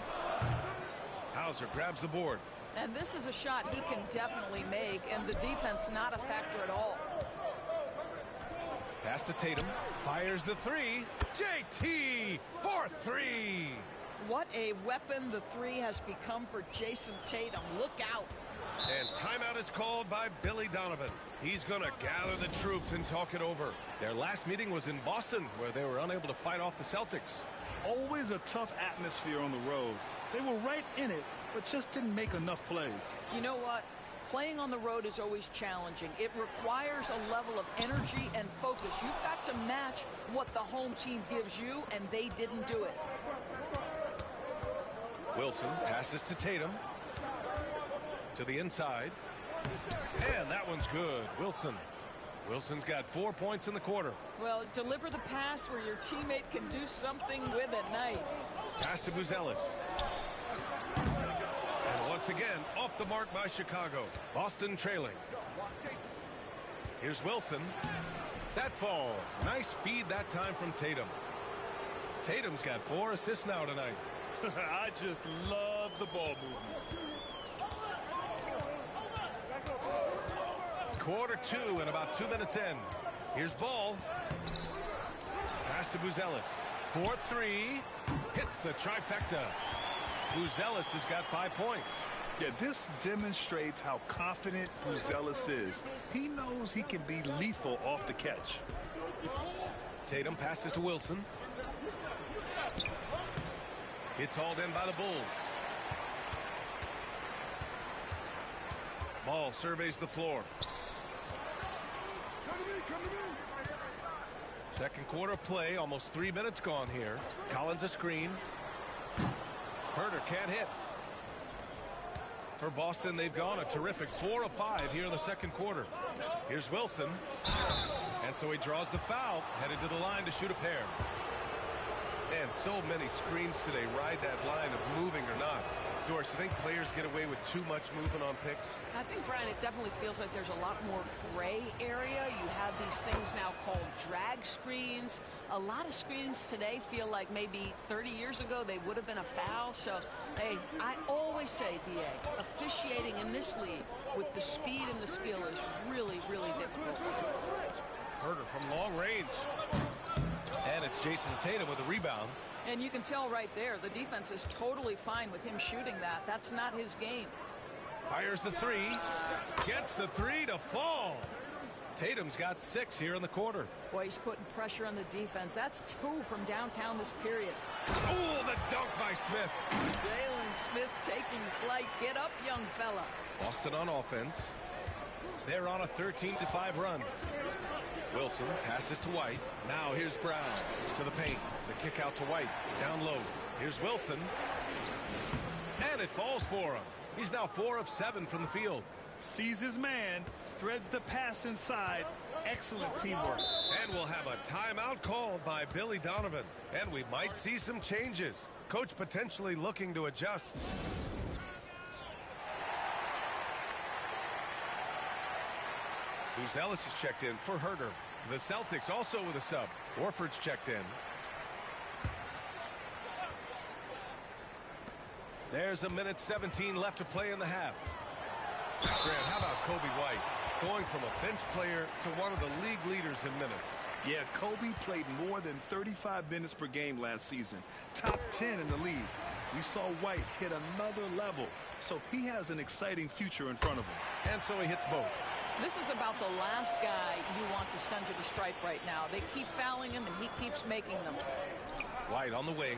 [SPEAKER 16] Hauser grabs the board.
[SPEAKER 23] And this is a shot he can definitely make, and the defense not a factor at all.
[SPEAKER 16] Pass to Tatum. Fires the 3. JT for 3.
[SPEAKER 23] What a weapon the 3 has become for Jason Tatum. Look out.
[SPEAKER 16] And timeout is called by Billy Donovan. He's going to gather the troops and talk it over. Their last meeting was in Boston, where they were unable to fight off the Celtics.
[SPEAKER 17] Always a tough atmosphere on the road. They were right in it, but just didn't make enough plays.
[SPEAKER 23] You know what? Playing on the road is always challenging. It requires a level of energy and focus. You've got to match what the home team gives you, and they didn't do it.
[SPEAKER 16] Wilson passes to Tatum. To the inside. And that one's good. Wilson's got 4 points in the quarter.
[SPEAKER 23] Well, deliver the pass where your teammate can do something with it. Nice.
[SPEAKER 16] Pass to Ellis. And once again, off the mark by Chicago. Boston trailing. Here's Wilson. That falls. Nice feed that time from Tatum. Tatum's got 4 assists now tonight.
[SPEAKER 17] I just love the ball movement.
[SPEAKER 16] Quarter 2 and about 2 minutes in. Here's Ball. Pass to Ellis. 4-3. Hits the trifecta. Ellis has got 5 points.
[SPEAKER 17] Yeah, this demonstrates how confident Ellis is. He knows he can be lethal off the catch.
[SPEAKER 16] Tatum passes to Wilson. It's hauled in by the Bulls. Ball surveys the floor. Second quarter play, almost 3 minutes gone here. Collins a screen. Herder can't hit. For Boston, they've gone a terrific 4 of 5 here in the second quarter. Here's Wilson. And so he draws the foul, headed to the line to shoot a pair. And so many screens today ride that line of moving or not. Doris, you think players get away with too much movement on picks?
[SPEAKER 23] I think, Brian, it definitely feels like there's a lot more gray area. You have these things now called drag screens. A lot of screens today feel like maybe 30 years ago they would have been a foul. So, hey, I always say, B.A., officiating in this league with the speed and the skill is really, really difficult.
[SPEAKER 16] Herder from long range. And it's Jason Tatum with a rebound.
[SPEAKER 23] And you can tell right there, the defense is totally fine with him shooting that. That's not his game.
[SPEAKER 16] Fires the three. Gets the three to fall. Tatum's got 6 here in the quarter.
[SPEAKER 23] Boy, he's putting pressure on the defense. That's 2 from downtown this period.
[SPEAKER 16] Oh, the dunk by Smith.
[SPEAKER 23] Jalen Smith taking flight. Get up, young fella.
[SPEAKER 16] Boston on offense. They're on a 13-5 run. Wilson passes to White. Now here's Brown to the paint. The kick out to White. Down low. Here's Wilson. And it falls for him. He's now 4 of 7 from the field.
[SPEAKER 17] Sees his man. Threads the pass inside. Excellent teamwork.
[SPEAKER 16] And we'll have a timeout called by Billy Donovan. And we might see some changes. Coach potentially looking to adjust. Ellis is checked in for Herder. The Celtics also with a sub. Orford's checked in. There's a minute 17 left to play in the half. Grant, how about Kobe White? Going from a bench player to one of the league leaders in minutes.
[SPEAKER 17] Yeah, Kobe played more than 35 minutes per game last season. Top 10 in the league. We saw White hit another level. So he has an exciting future in front of him.
[SPEAKER 16] And so he hits both.
[SPEAKER 23] This is about the last guy you want to send to the stripe right now. They keep fouling him, and he keeps making them.
[SPEAKER 16] White on the wing.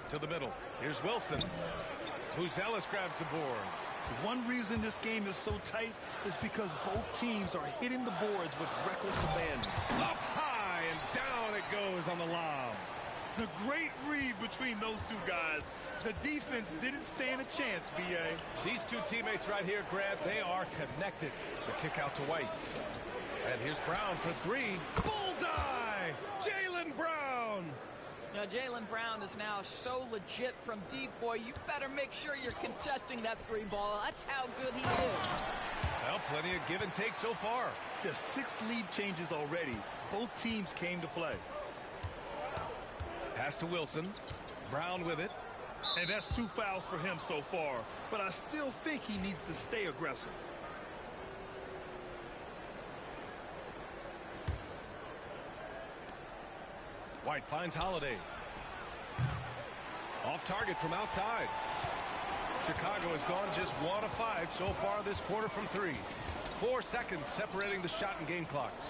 [SPEAKER 16] To the middle. Here's Wilson. Ellis grabs the board.
[SPEAKER 17] One reason this game is so tight is because both teams are hitting the boards with reckless abandon.
[SPEAKER 16] Up high and down it goes on the lob.
[SPEAKER 17] The great read between those two guys. The defense didn't stand a chance, B.A.
[SPEAKER 16] These two teammates right here, Grant, they are connected. The kick out to White. And here's Brown for 3. Bullseye! Jaylen Brown!
[SPEAKER 23] You know, Jaylen Brown is now so legit from deep, boy. You better make sure you're contesting that 3 ball. That's how good he is.
[SPEAKER 16] Well, plenty of give and take so far.
[SPEAKER 17] The 6 lead changes already. Both teams came to play.
[SPEAKER 16] Pass to Wilson. Brown with it.
[SPEAKER 17] And that's 2 fouls for him so far. But I still think he needs to stay aggressive.
[SPEAKER 16] White finds Holiday. Off target from outside. Chicago has gone just 1 of 5 so far this quarter from 3. 4 seconds separating the shot and game clocks.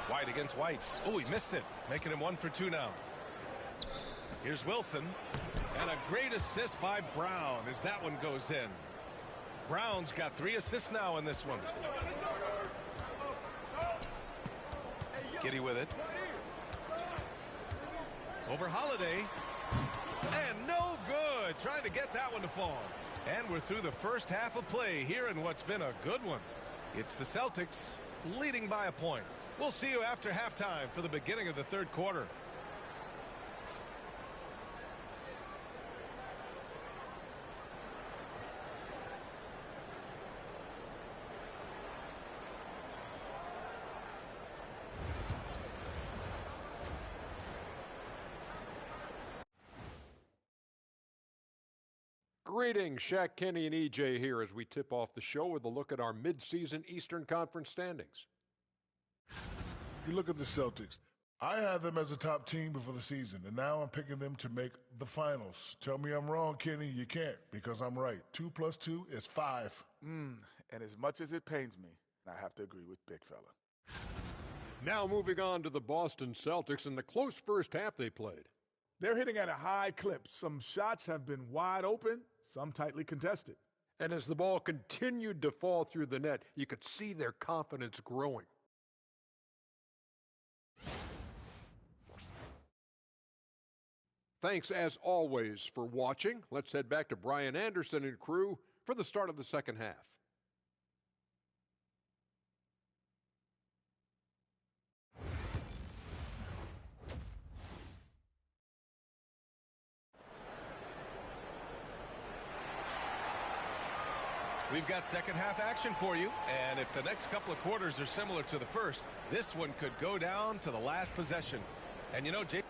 [SPEAKER 16] White against White. Oh, he missed it. Making him 1 for 2 now. Here's Wilson. And a great assist by Brown as that one goes in. Brown's got 3 assists now in this one. Giddy with it. Over Holiday. And no good. Trying to get that one to fall. And we're through the first half of play here in what's been a good one. It's the Celtics leading by a point. We'll see you after halftime for the beginning of the third quarter.
[SPEAKER 10] Greetings, Shaq, Kenny, and EJ here as we tip off the show with a look at our midseason Eastern Conference standings.
[SPEAKER 12] You look at the Celtics. I had them as a top team before the season, and now I'm picking them to make the finals. Tell me I'm wrong, Kenny. You can't, because I'm right. 2 + 2 is 5.
[SPEAKER 11] And as much as it pains me, I have to agree with Big Fella.
[SPEAKER 10] Now moving on to the Boston Celtics and the close first half they played.
[SPEAKER 11] They're hitting at a high clip. Some shots have been wide open, some tightly contested.
[SPEAKER 10] And as the ball continued to fall through the net, you could see their confidence growing. Thanks, as always, for watching. Let's head back to Brian Anderson and crew for the start of the second half.
[SPEAKER 16] We've got second half action for you, and if the next couple of quarters are similar to the first, this one could go down to the last possession. And you know, Jake,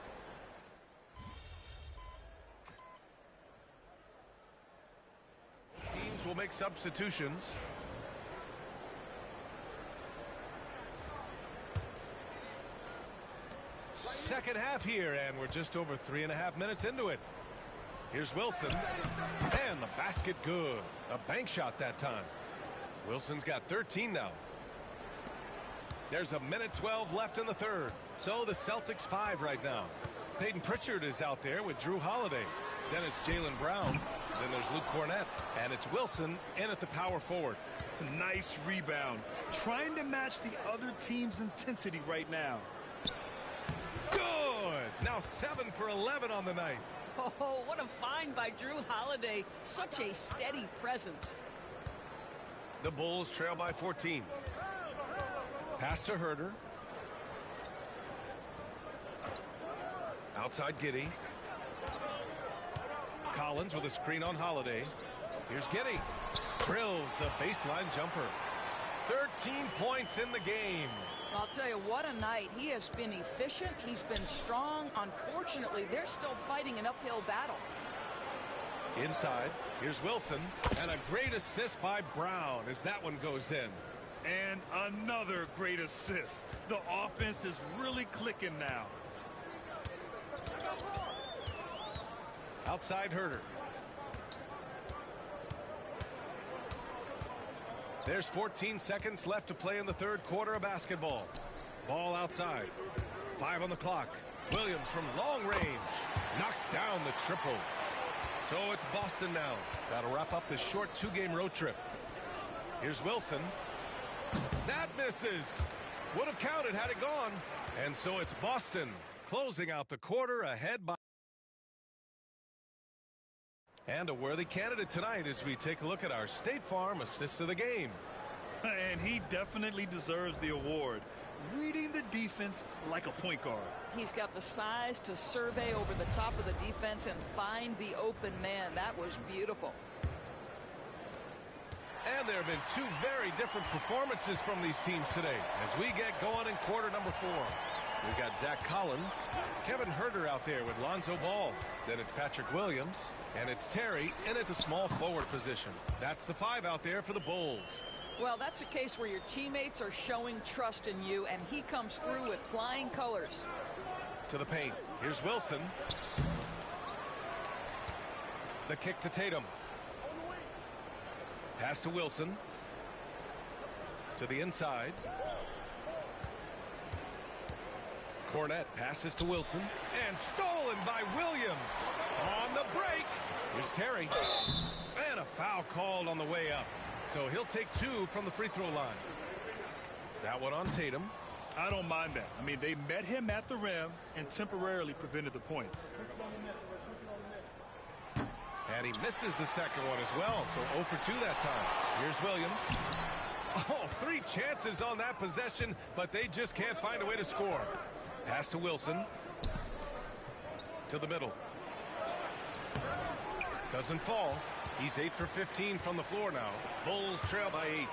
[SPEAKER 16] teams will make substitutions. Second half here, and we're just over 3.5 minutes into it. Here's Wilson, and the basket good. A bank shot that time. Wilson's got 13 now. There's a minute 12 left in the third. So the Celtics 5 right now. Peyton Pritchard is out there with Drew Holiday. Then it's Jaylen Brown. Then there's Luke Cornett. And it's Wilson in at the power forward.
[SPEAKER 17] Nice rebound. Trying to match the other team's intensity right now.
[SPEAKER 16] Good. Now 7 for 11 on the night.
[SPEAKER 23] Oh, what a find by Drew Holiday. Such a steady presence.
[SPEAKER 16] The Bulls trail by 14. Pass to Herter. Outside Giddey. Collins with a screen on Holiday. Here's Giddey. Drills the baseline jumper. 13 points in the game.
[SPEAKER 23] I'll tell you, what a night. He has been efficient. He's been strong. Unfortunately, they're still fighting an uphill battle.
[SPEAKER 16] Inside, here's Wilson. And a great assist by Brown as that one goes in.
[SPEAKER 17] And another great assist. The offense is really clicking now.
[SPEAKER 16] Outside Herter. There's 14 seconds left to play in the third quarter of basketball. Ball outside. 5 on the clock. Williams from long range knocks down the triple. So it's Boston now. That'll wrap up this short 2-game road trip. Here's Wilson. That misses. Would have counted had it gone. And so it's Boston closing out the quarter ahead by. And a worthy candidate tonight as we take a look at our State Farm assist of the game.
[SPEAKER 17] And he definitely deserves the award. Reading the defense like a point guard.
[SPEAKER 23] He's got the size to survey over the top of the defense and find the open man. That was beautiful.
[SPEAKER 16] And there have been 2 very different performances from these teams today as we get going in quarter number 4. We've got Zach Collins, Kevin Herter out there with Lonzo Ball. Then it's Patrick Williams, and it's Terry in at the small forward position. That's the 5 out there for the Bulls.
[SPEAKER 23] Well, that's a case where your teammates are showing trust in you, and he comes through with flying colors.
[SPEAKER 16] To the paint. Here's Wilson. The kick to Tatum. Pass to Wilson. To the inside. Cornett passes to Wilson. And stolen by Williams. On the break. Here's Terry. And a foul called on the way up. So he'll take 2 from the free throw line. That one on Tatum.
[SPEAKER 17] I don't mind that. I mean, they met him at the rim and temporarily prevented the points.
[SPEAKER 16] And he misses the second one as well. So 0 for 2 that time. Here's Williams. Oh, 3 chances on that possession, but they just can't find a way to score. Pass to Wilson. To the middle. Doesn't fall. He's 8 for 15 from the floor now. Bulls trail by 8.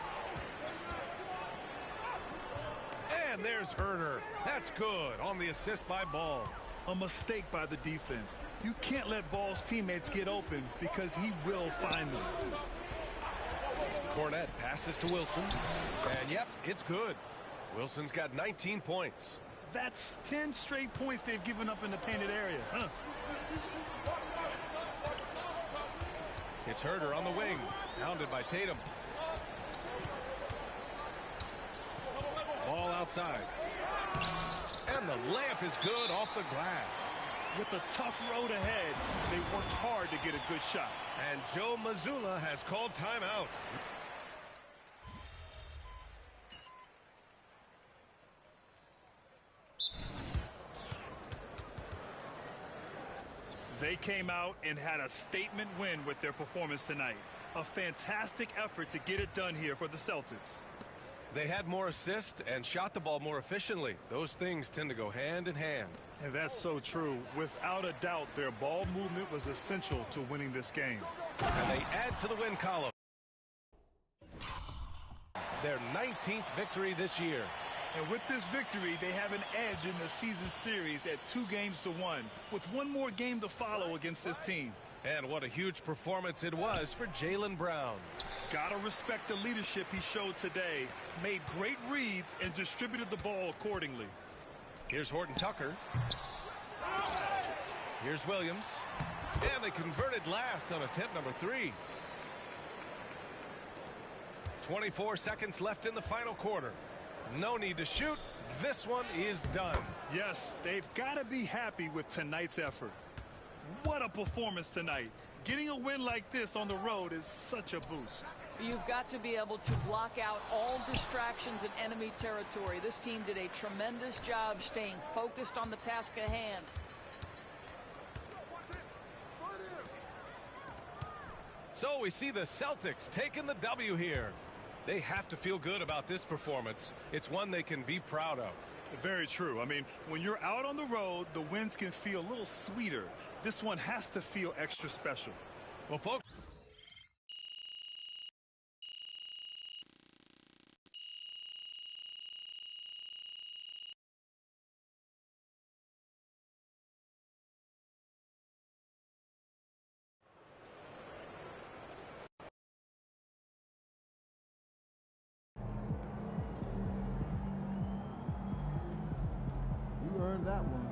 [SPEAKER 16] And there's Herter. That's good on the assist by Ball.
[SPEAKER 17] A mistake by the defense. You can't let Ball's teammates get open because he will find them.
[SPEAKER 16] Cornett passes to Wilson. And yep, it's good. Wilson's got 19 points.
[SPEAKER 17] That's 10 straight points they've given up in the painted area. Huh?
[SPEAKER 16] It's Herter on the wing. Hounded by Tatum. Ball outside. And the layup is good off the glass.
[SPEAKER 17] With a tough road ahead, they worked hard to get a good shot.
[SPEAKER 16] And Joe Mazzulla has called timeout.
[SPEAKER 17] They came out and had a statement win with their performance tonight. A fantastic effort to get it done here for the Celtics.
[SPEAKER 16] They had more assists and shot the ball more efficiently. Those things tend to go hand in hand.
[SPEAKER 17] And that's so true. Without a doubt, their ball movement was essential to winning this game.
[SPEAKER 16] And they add to the win column. their 19th victory this year.
[SPEAKER 17] And with this victory, they have an edge in the season series at 2-1, with one more game to follow against this team.
[SPEAKER 16] And what a huge performance it was for Jaylen Brown.
[SPEAKER 17] Gotta respect the leadership he showed today. Made great reads and distributed the ball accordingly.
[SPEAKER 16] Here's Horton Tucker. Here's Williams. And they converted last on attempt number 3. 24 seconds left in the final quarter. No need to shoot. This one is done.
[SPEAKER 17] Yes, they've got to be happy with tonight's effort. What a performance tonight. Getting a win like this on the road is such a boost.
[SPEAKER 23] You've got to be able to block out all distractions in enemy territory. This team did a tremendous job staying focused on the task at hand.
[SPEAKER 16] So we see the Celtics taking the W here. They have to feel good about this performance. It's one they can be proud of.
[SPEAKER 17] Very true. I mean, when you're out on the road, the wins can feel a little sweeter. This one has to feel extra special.
[SPEAKER 16] Well, folks.
[SPEAKER 2] You earned that one.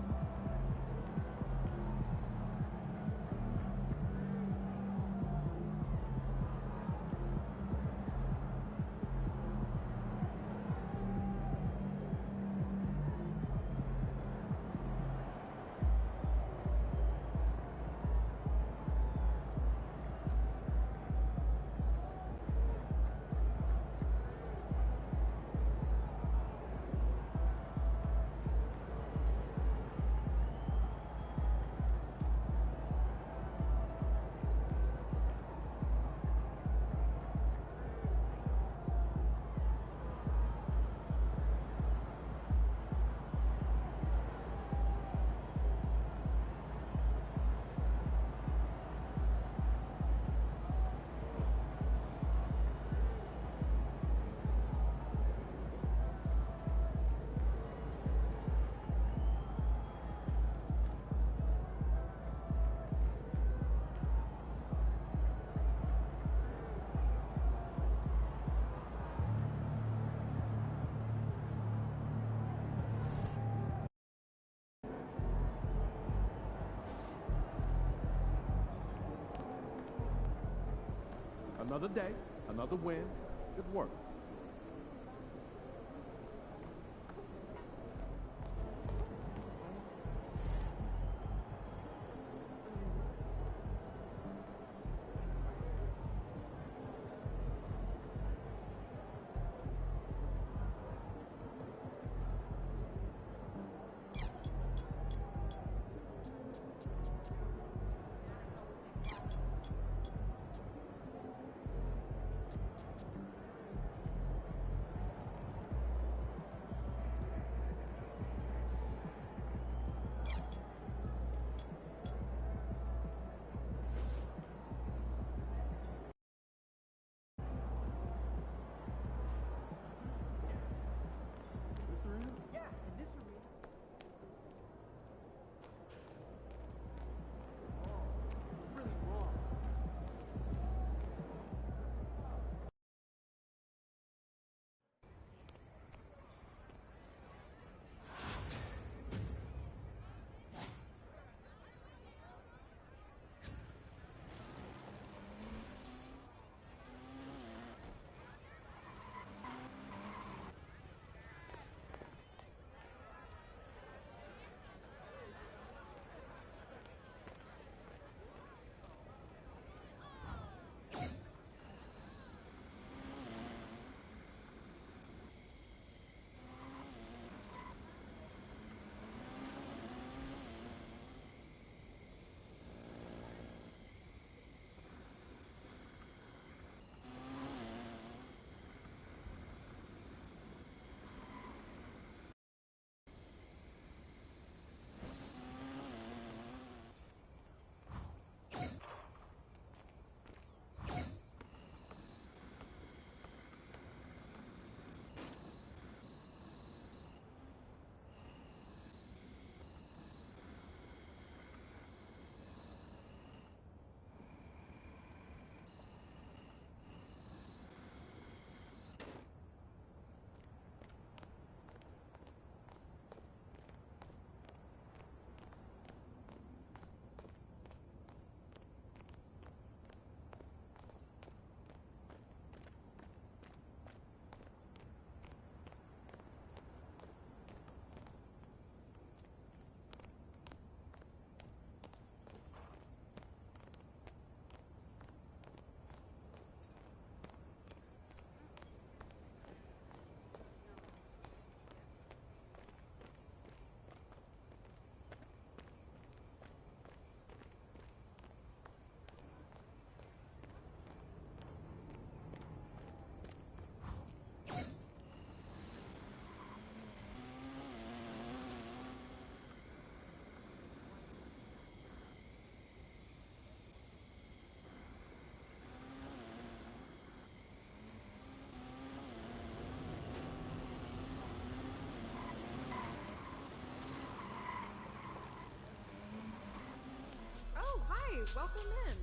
[SPEAKER 2] Another day, another win. Good work.
[SPEAKER 14] welcome in.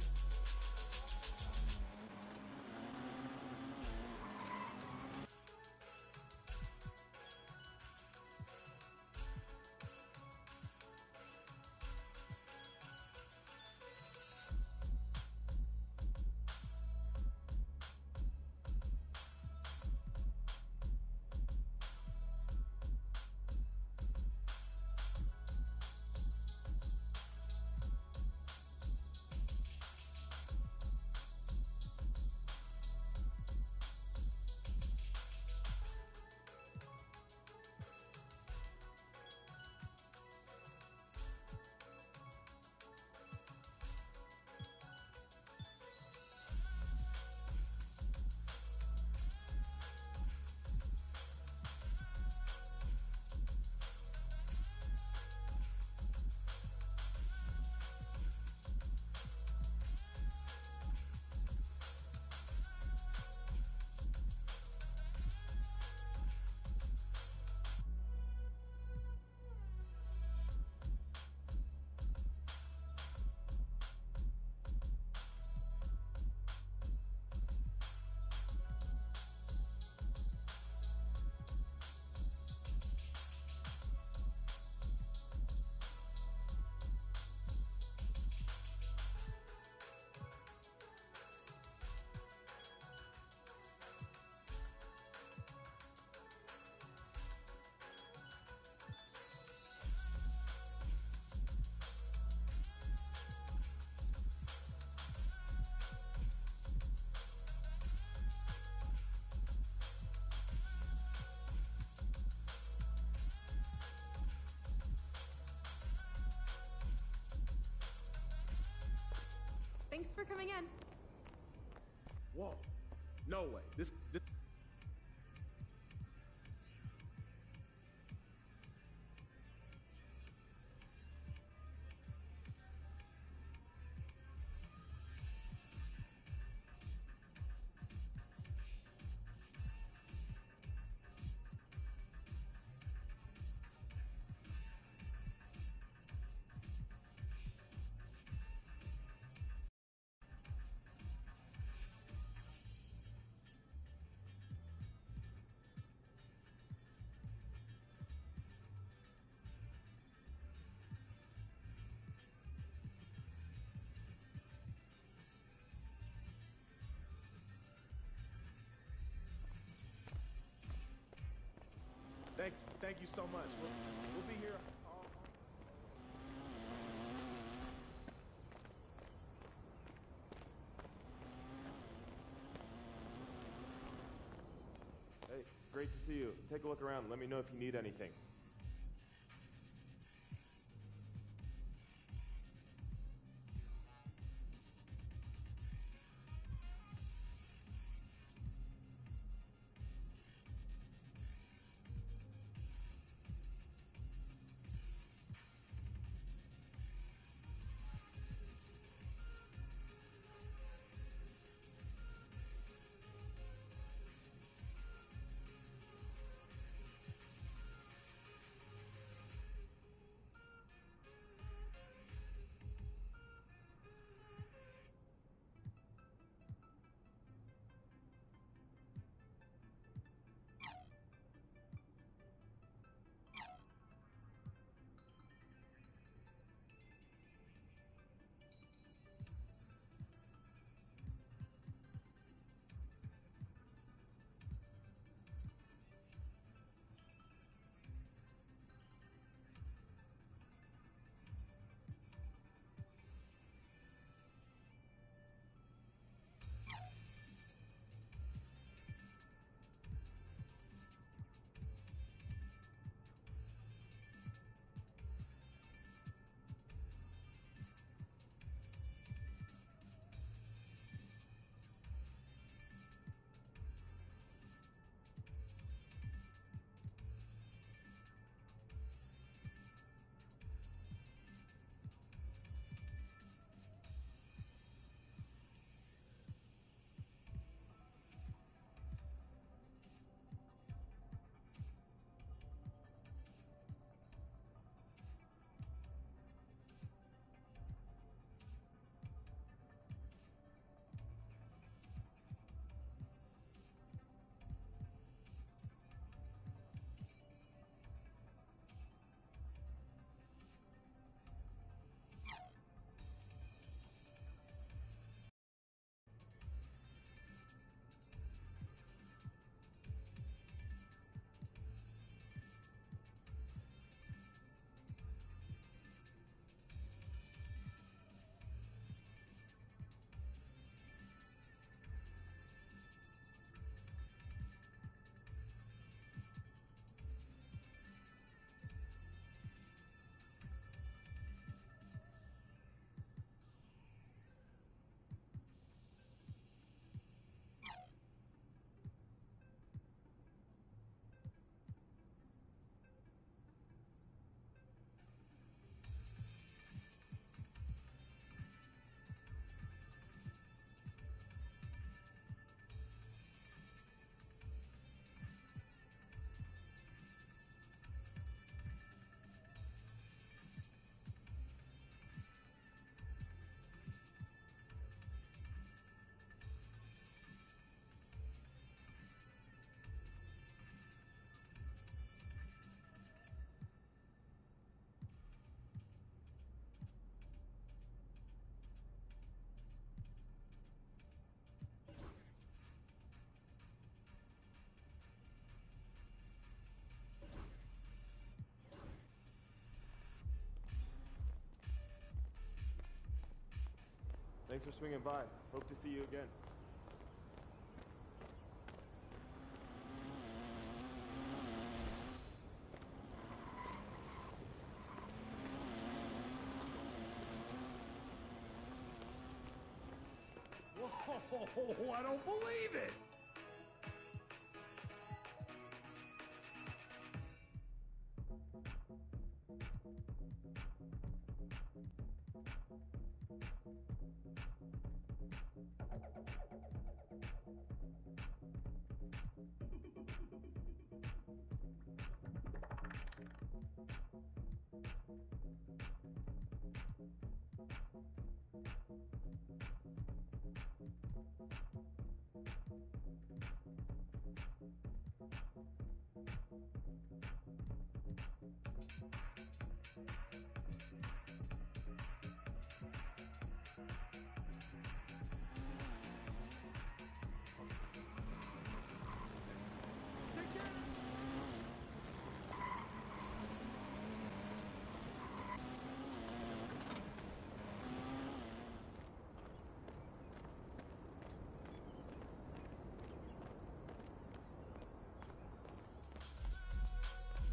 [SPEAKER 14] Thanks for coming in.
[SPEAKER 2] Whoa. No way. This Thank you so much. We'll be here.
[SPEAKER 6] Hey, great to see you. Take a look around. Let me know if you need anything. Thanks for swinging by. Hope to see you again.
[SPEAKER 11] Whoa, I don't believe it!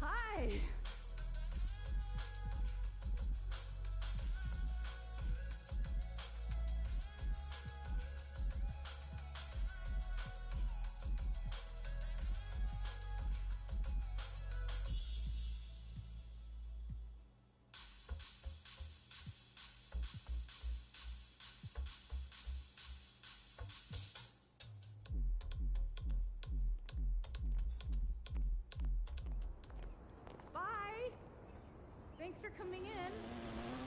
[SPEAKER 14] Hi. Bye. Thanks for coming in.